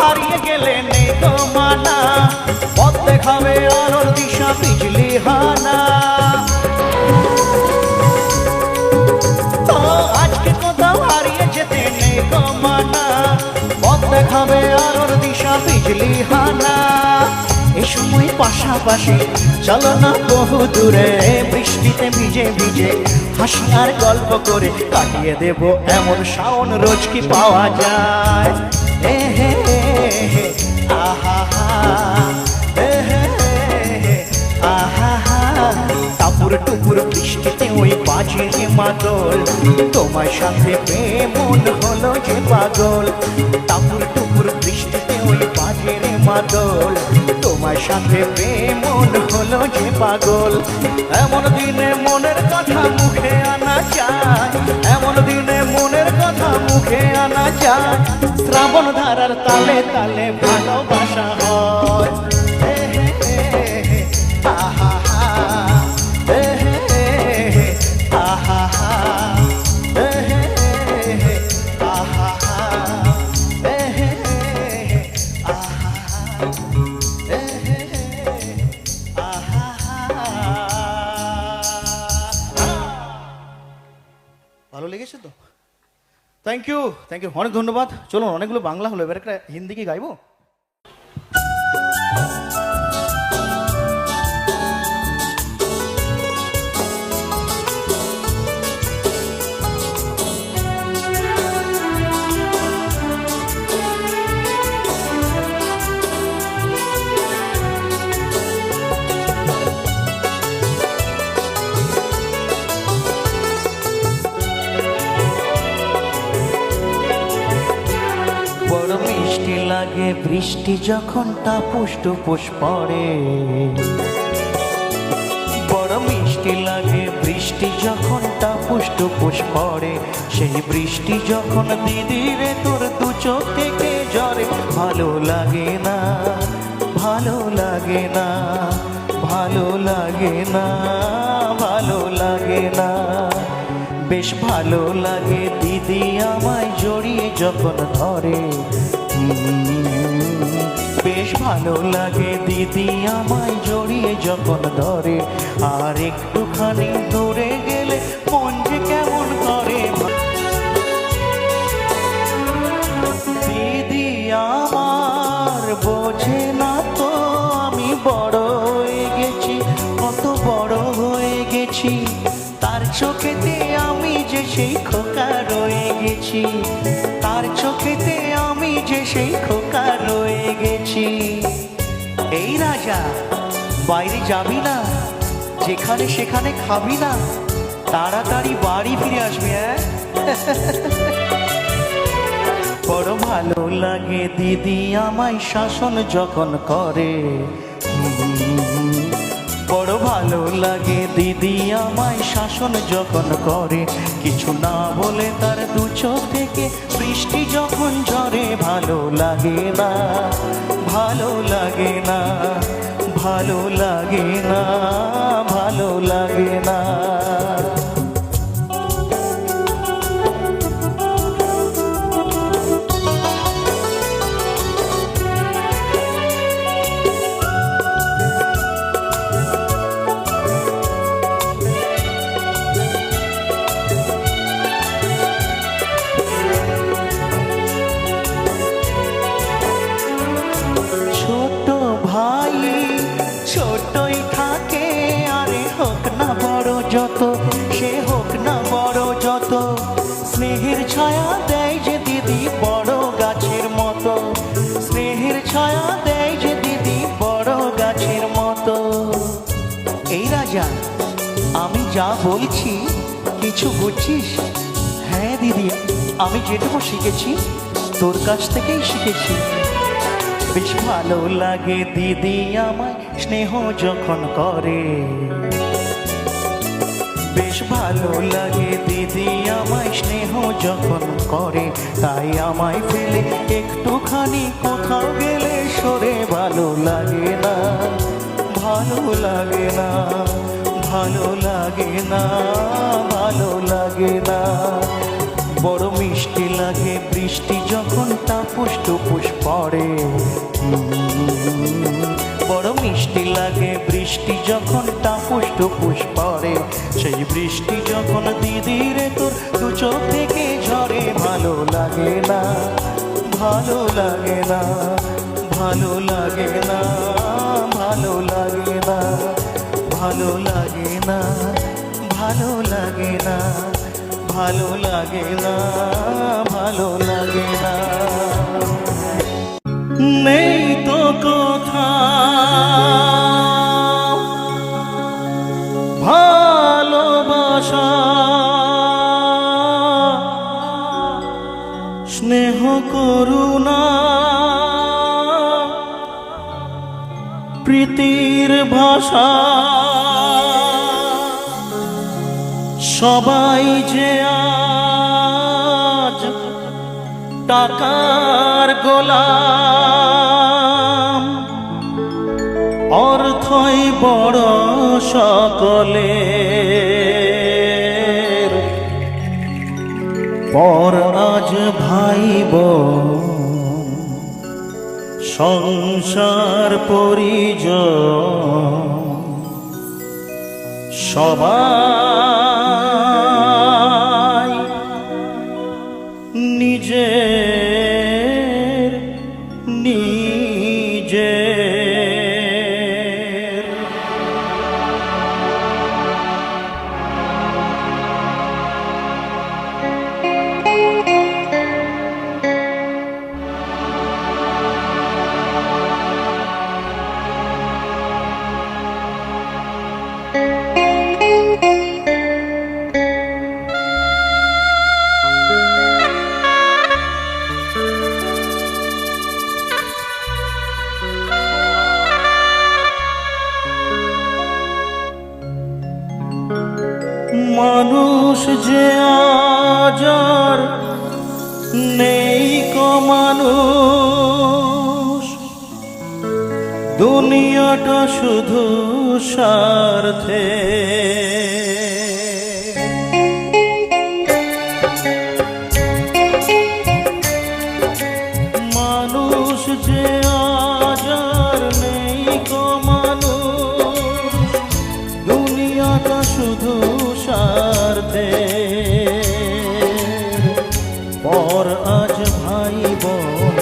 হারিয়ে গেলে নেই তো মানা, পথ দেখাবে আলোর দিশা বিজলি হানা। আজকে কোথাও হারিয়ে যেতে নেই তো মানা, পথ দেখাবে আলোর দিশা বিজলি হানা। এই সময় পাশাপাশি চলো না বহু দূরে, বৃষ্টিতে ভিজে ভিজে হাসি আর গল্প করে কাটিয়ে দেব এমন শাওন রোজ কি পাওয়া যায়। হে হে হে, আহা হে হে হে, আহা। টাপুর টুপুর বৃষ্টিতে ওই বাজের মাদল, তোমার সাথে পেয়ে মন হলো যে পাগল। টাপুর টুপুর বৃষ্টিতে ওই বাজের মাদল, তোমার সাথে পেয়ে মন হলো যে পাগল। এমন দিনে মনের কথা মুখে আনা যায়, এমন দিনে মনের কথা মুখে আনা যায়। শ্রাবণ ধারার তালে তালে ভালোবাসা হয়। হে হে হে, আহা হে হে হে, আহা হে হে হে, আহা হে হে হে, আহা হে হে হে, আহা। ভালো লেগেছে তো? থ্যাংক ইউ, অনেক ধন্যবাদ। চলুন, অনেকগুলো বাংলা হলো, এবার একটা হিন্দি কি গাইবো? বড় মিষ্টি লাগে বৃষ্টি যখন টাপুস টুপুস পড়ে, বড় মিষ্টি লাগে বৃষ্টি যখন টাপুস টুপুস পড়ে। সেই বৃষ্টি যখন দিদি রে তোর দু চোখ থেকে ঝরে, ভালো লাগে না, ভালো লাগে না, ভালো লাগে না, ভালো লাগে না। বেশ ভালো লাগে দিদি আমায় জড়িয়ে যখন ধরে, বেশ ভালো লাগে দিদি আমায় জড়িয়ে যখন ধরে। আর একটুখানি দূরে গেলে মন যে কেমন করে। দিদি আমার বোঝে না তো আমি বড় হয়ে গেছি, কত বড় হয়ে গেছি। তার চোখেতে আমি যে সেই খোকা রয়ে গেছি, তার চোখেতে আমি যে সেই খোকা রয়ে গেছি। এই রাজা বাইরে যাবি না, যেখানে সেখানে খাবি না, তাড়াতাড়ি বাড়ি ফিরে আসবি। হ্যাঁ, বড় ভালো লাগে দিদি আমায় শাসন যখন করে, বড় ভালো লাগে দিদি আমায় শাসন যখন করে, কিছু না বলে তার দু চোখ থেকে বৃষ্টি যখন ঝরে। ভালো লাগে না, ভালো লাগে না, ভালো লাগে না, ভালো লাগে না। ছোট ভাই ছোটই থাকে, আরে হোক না বড় যত, সে হোক না বড় যত, স্নেহের ছায়া দেয় যে দিদি বড় গাছের মতো, স্নেহের ছায়া দেয় যে দিদি বড় গাছের মতো। এই রাজা, আমি যা বলছি কিছু বুঝছিস? হ্যাঁ দিদি, আমি যেটুকু শিখেছি তোর কাছ থেকেই শিখেছি। বেশ ভালো লাগে দিদি আমায় স্নেহ যখন করে, বেশ ভালো লাগে দিদি আমায় স্নেহ যখন করে, তাই আমায় ফেলে একটুখানি কোথাও গেলে সরে ভালো লাগে না, ভালো লাগে না, ভালো লাগে না, ভালো লাগে না। বড় মিষ্টি লাগে বৃষ্টি যখন টাপুস টুপুস পড়ে, বড় মিষ্টি লাগে বৃষ্টি যখন টাপুস টুপুস পড়ে, সেই বৃষ্টি যখন দিদির তোর দু চোখ থেকে ঝরে। ভালো লাগে না, ভালো লাগে না, ভালো লাগে না, ভালো লাগে না, ভালো লাগে না, ভালো লাগে না, ভালো লাগে না, ভালো লাগে না। নেই তো কথা ভালোবাসা, স্নেহ করুণা, প্রীতির ভাষা, সবাই যে আজ টাকার গোলাম, অর্থই বড় সকলের, পর আজ ভাই বোন সংসার পরিজন, সবাই নিজের নিজের। মানুষ যে আজ আর নেই কো মানুষ, দুনিয়াটা শুধু স্বার্থে, মানুষ যে আজ আর নেই কো মানুষ, দুনিয়াটা শুধু স্বার্থে, পর আজ ভাই বোন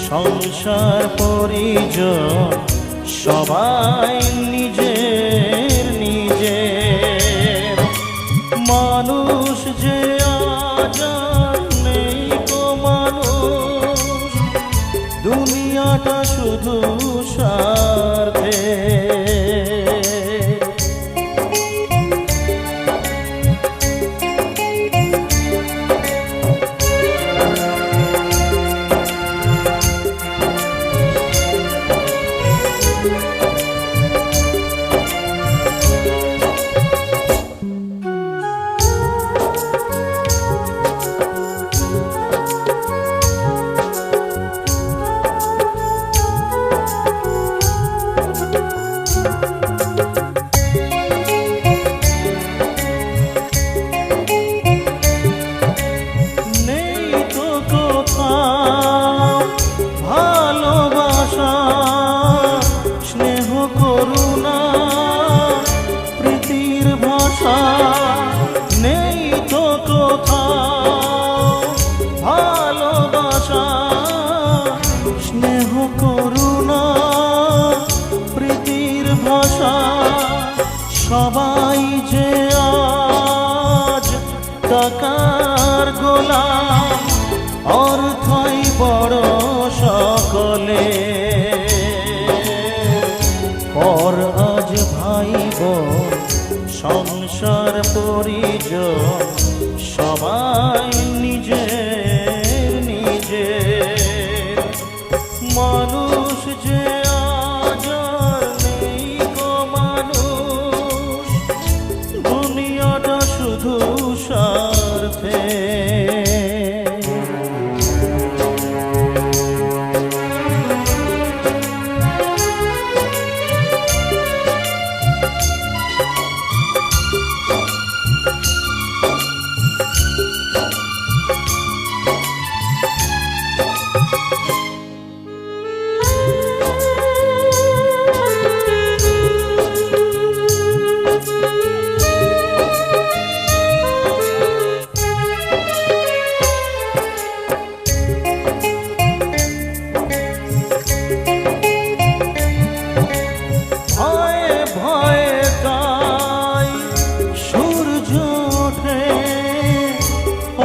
সংসার পরিজন, সবাই নিজের নিজের। মানুষ যে আজ আর নেই কো মানুষ, দুনিয়াটা শুধু স্বার্থে। সবাই যে আজ টাকার গোলাম, অর্থই বড় সকলে, পর আজ ভাই বোন সংসার পরিজন সবাই নিজের নিজের। মানুষ যে আজ আর নেই গো মানুষ, দুনিয়াটা শুধু স্বার্থে।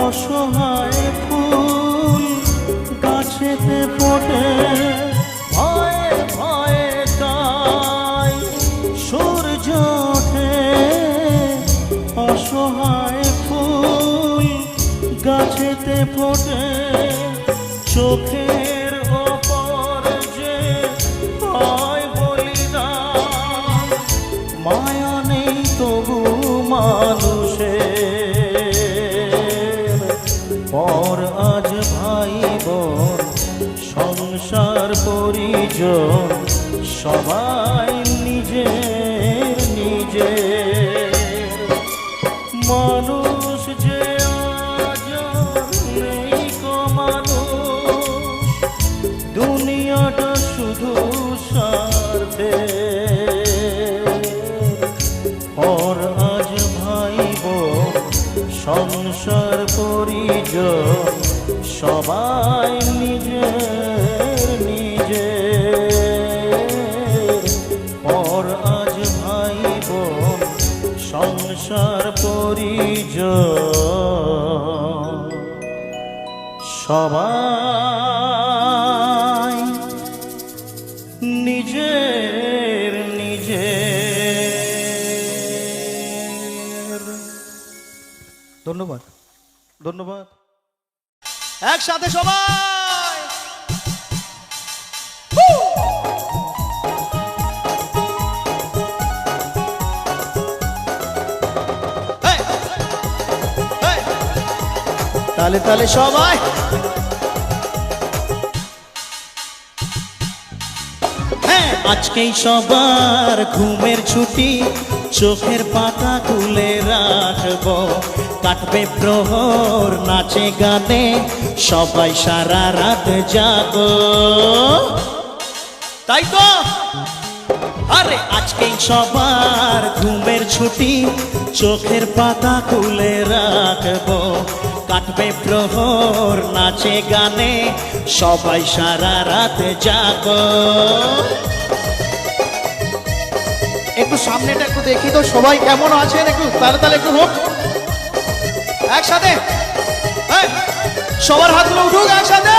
অসহায় ফুল গাছেতে ফোটে, ভয়ে ভয়ে তাই সূর্য ওঠে। অসহায় ফুল গাছেতে ফোটে, চোখের ওপর যে হয় বলিদান, মায়া নেই তবু মানুষের। পর আজ ভাই বোন সংসার পরিজন সবাই নিজের নিজের। মানুষ যে আজ আর নেই গো মানুষ, দুনিয়াটা শুধু স্বার্থে। পর আজ ভাই বোন সংসার পরিজন সবাই নিজের নিজের। পর আজ ভাই বোন সংসার পরিজন সবাই নিজের নিজের। ধন্যবাদ ধন্যবাদ। একসাথে সবাই এই, এই, তালে তালে সবাই। হ্যাঁ, আজকেই সবার ঘুমের ছুটি, চোখের পাতা খুলে রাখবো, কাটবে প্রহর নাচে গানে, সবাই সারা রাত জাগো। তাই তো আরে আজকেই সবার ঘুমের ছুটি, চোখের পাতা খুলে রাখবো, কাটবে প্রহর নাচে গানে, সবাই সারা রাত জাগো। একটু সামনেটা একটু দেখি তো সবাই কেমন আছেন, একটু তালে তালে একটু হোক একসাথে। এই, সবার হাতগুলো উঠুক একসাথে।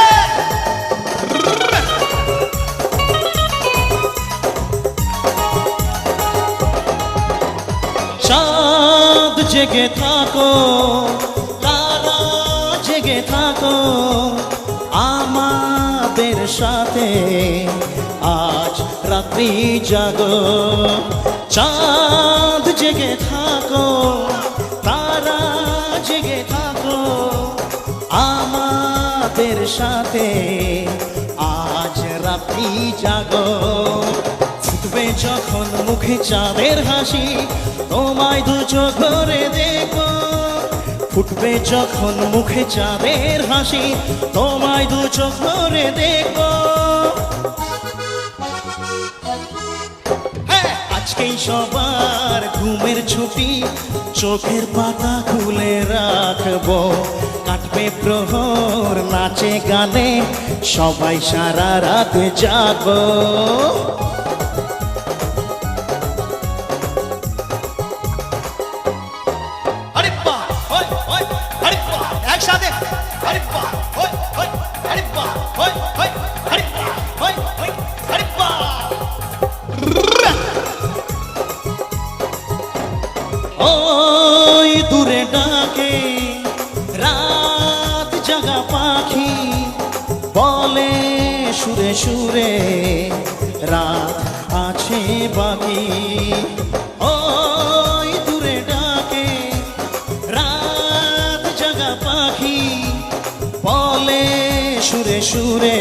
চাঁদ জেগে থাকো, তারা জেগে থাকো, আমাদের সাথে আজ রাত্রি জাগো। চাঁদ জেগে থাকো, তারা জেগে থাকো, আমাদের সাথে আজ রাত্রি জাগো। ফুটবে যখন মুখে চাঁদের হাসি, তোমায় দু চোখ ভরে দেখো। ফুটবে যখন মুখে চাঁদের হাসি, তোমায় দু চোখ ভরে দেখো। আজকেই সবার ঘুমের ছুটি, চোখের পাতা খুলে রাখবো, কাটবে প্রহর নাচে গানে, সবাই সারা রাত জাগো। সুরে সুরে রাত আছে বাকি ওই দূরে ডাকে রাত জাগা পাখি বলে সুরে সুরে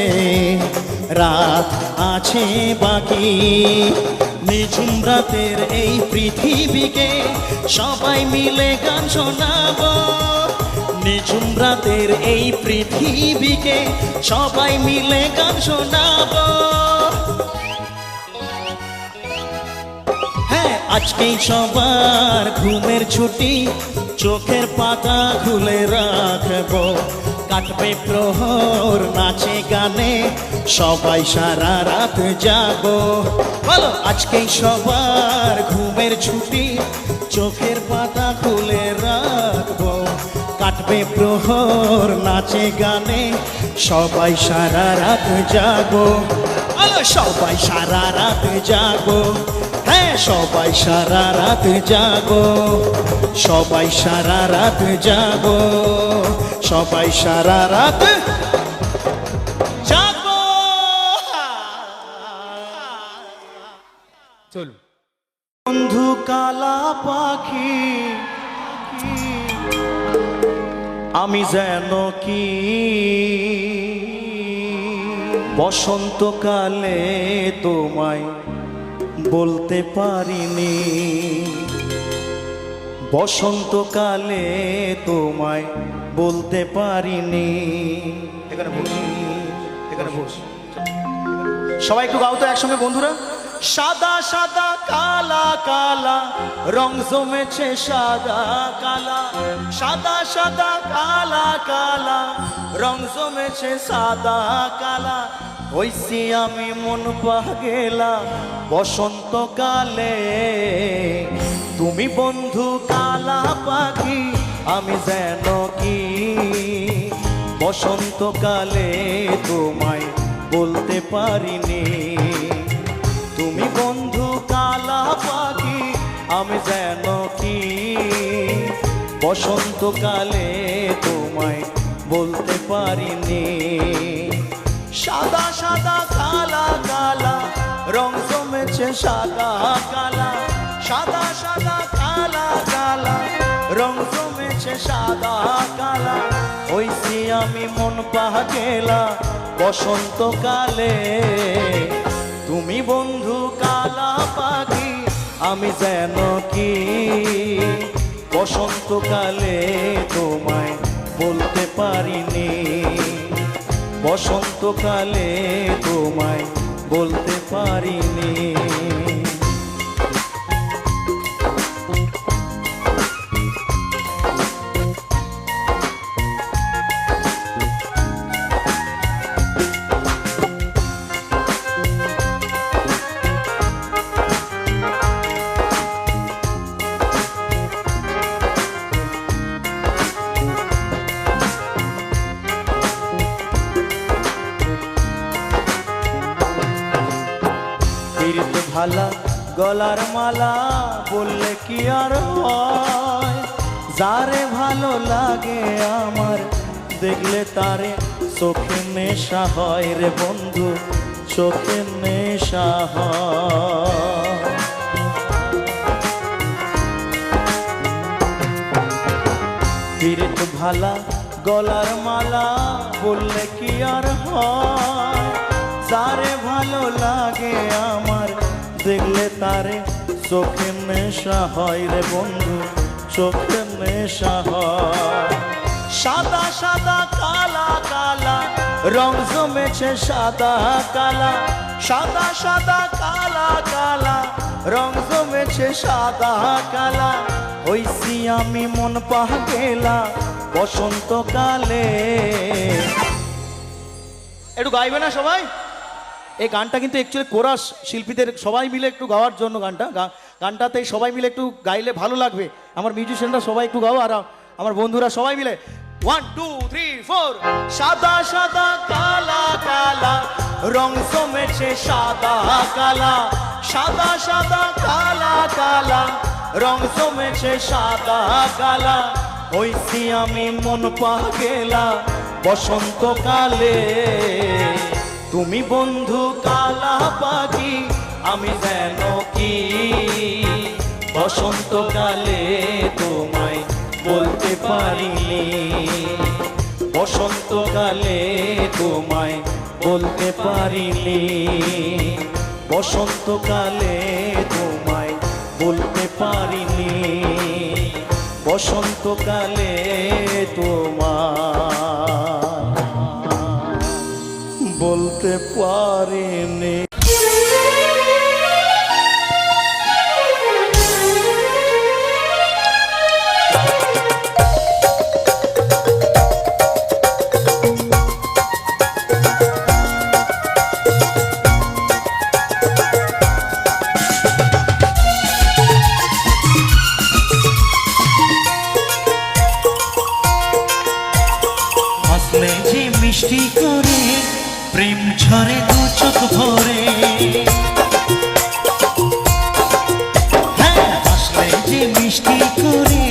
রাত আছে বাকি নিঝুম রাতের এই পৃথিবীকে সবাই মিলে গান শোনাবো নিঝুম রাতের এই পৃথিবীকে সবাই মিলে গান শোনাবো হ্যাঁ আজকেই সবার ঘুমের ছুটি চোখের পাতা খুলে রাখবো কাটবে প্রহর নাচে গানে সবাই সারা রাত যাবো বলো আজকেই সবার ঘুমের ছুটি চোখের পাতা খুলে রাখবো কাটবে প্রহর নাচে গানে সবাই সারা রাত জাগো আলো সবাই সারা রাত জাগো হ্যাঁ সবাই সারা রাত জাগো সবাই সারা রাত জাগো সবাই সারা রাত জাগো চলুন। বন্ধু কালা পাখি আমি যেন কি বসন্তকালে তোমায় বলতে পারিনি বসন্তকালে তোমায় বলতে পারিনি এখানে বস এখানে বস সবাই একটু গাও তো একসঙ্গে বন্ধুরা সাদা সাদা কালা কালা রং জমেছে সাদা কালা সাদা সাদা কালা কালা রং জমেছে সাদা কালা হইছি আমি মন পাগেলা বসন্তকালে তুমি বন্ধু কালা পাখি আমি যেন কি বসন্তকালে তোমায় বলতে পারিনি তুমি বন্ধু কালা পাখি আমি যেন কি বসন্তকালে তোমায় বলতে পারিনি সাদা সাদা কালা কালা রং জমেছে সাদা কালা সাদা সাদা কালা কালা রং জমেছে সাদা কালা হইছি আমি মন পাগেলা বসন্তকালে তুমি বন্ধু কালা পাখি আমি যেন কি বসন্তকালে তোমায় বলতে পারিনি বসন্তকালে তোমায় বলতে পারিনি ভালা গলার মালা বললে কি আর হয় যারে ভালো লাগে আমার দেখলে তারে চোখে নেশা হয় রে বন্ধু চোখে নেশা হয় পীড়িত ভালা গলার মালা বললে কি আর হয় যারে ভালো লাগে আমার দেখলে তারে চোখে নেশা হয় রে বন্ধু চোখে নেশা হয় সাদা সাদা কালা কালা রং জমেছে সাদা কালা সাদা সাদা কালা কালা রং জমেছে সাদা কালা হইছি আমি মন পাগেলা বসন্তকালে একটু গাইবে না সবাই এই গানটা কিন্তু অ্যাকচুয়ালি কোরাস শিল্পীদের সবাই মিলে একটু গাওয়ার জন্য গানটাতে সবাই মিলে একটু গাইলে ভালো লাগবে আমার মিউজিশিয়ানরা সবাই একটু গাও আর আমার বন্ধুরা সবাই মিলে 1 2 3 4 সাদা সাদা কালা কালা রং জমেছে সাদা কালা সাদা সাদা কালা কালা রং জমেছে সাদা কালা হইছি আমি মন পাগেলা বসন্তকালে তুমি বন্ধু কালা পাখি, আমি যেন কি বসন্তকালে তোমায় বলতে পারিনি, বসন্তকালে তোমায় বলতে পারিনি, বসন্তকালে তোমায় বলতে পারিনি, বসন্তকালে তোমায় বলতে পারিনি। হাসলে যে মিষ্টি করে প্রেম ঝরে দু চোখ ভরে, হ্যাঁ হাসলে যে মিষ্টি করে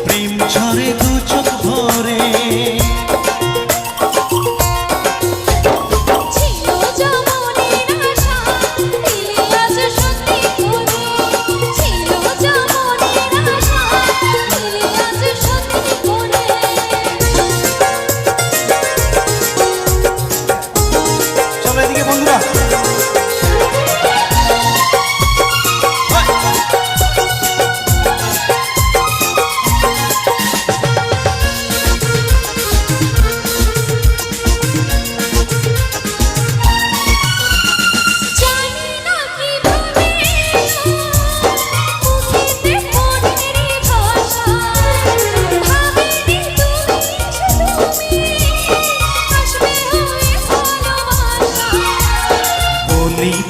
প্রেম ঝরে দু চোখ ভরে।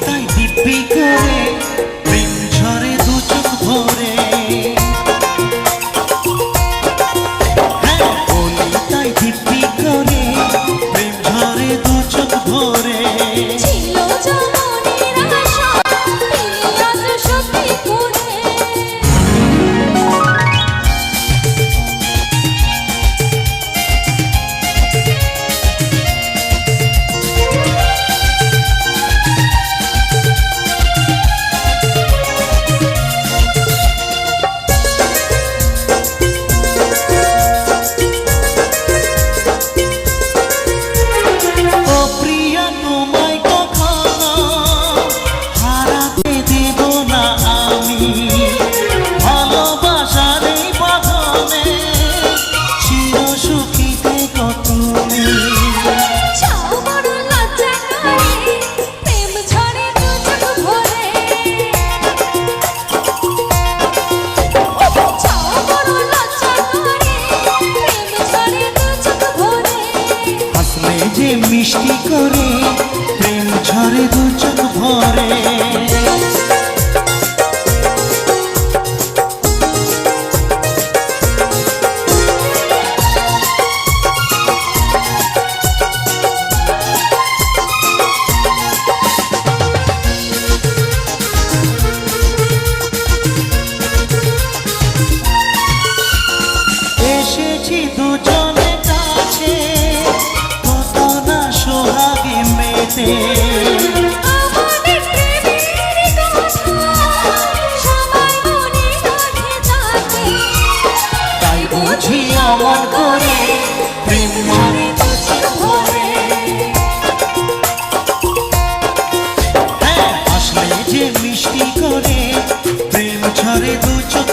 তাই দিব্যি করে প্রেম ঝরে দু চোখ ভরে, হ্যাঁ বলি তাই দিব্যি করে প্রেম ঝরে দু চোখ ভরে। যে মিষ্টি করে প্রেম ঝরে দু চোখ ভরে। এসেছি দুজনে কাছে, কত না সোহাগে মেতে, তাই বুঝি অমন করে প্রেম ঝরে দু চোখ ভরে। হ্যাঁ আসলে যে মিষ্টি করে প্রেম ঝরে দু চোখ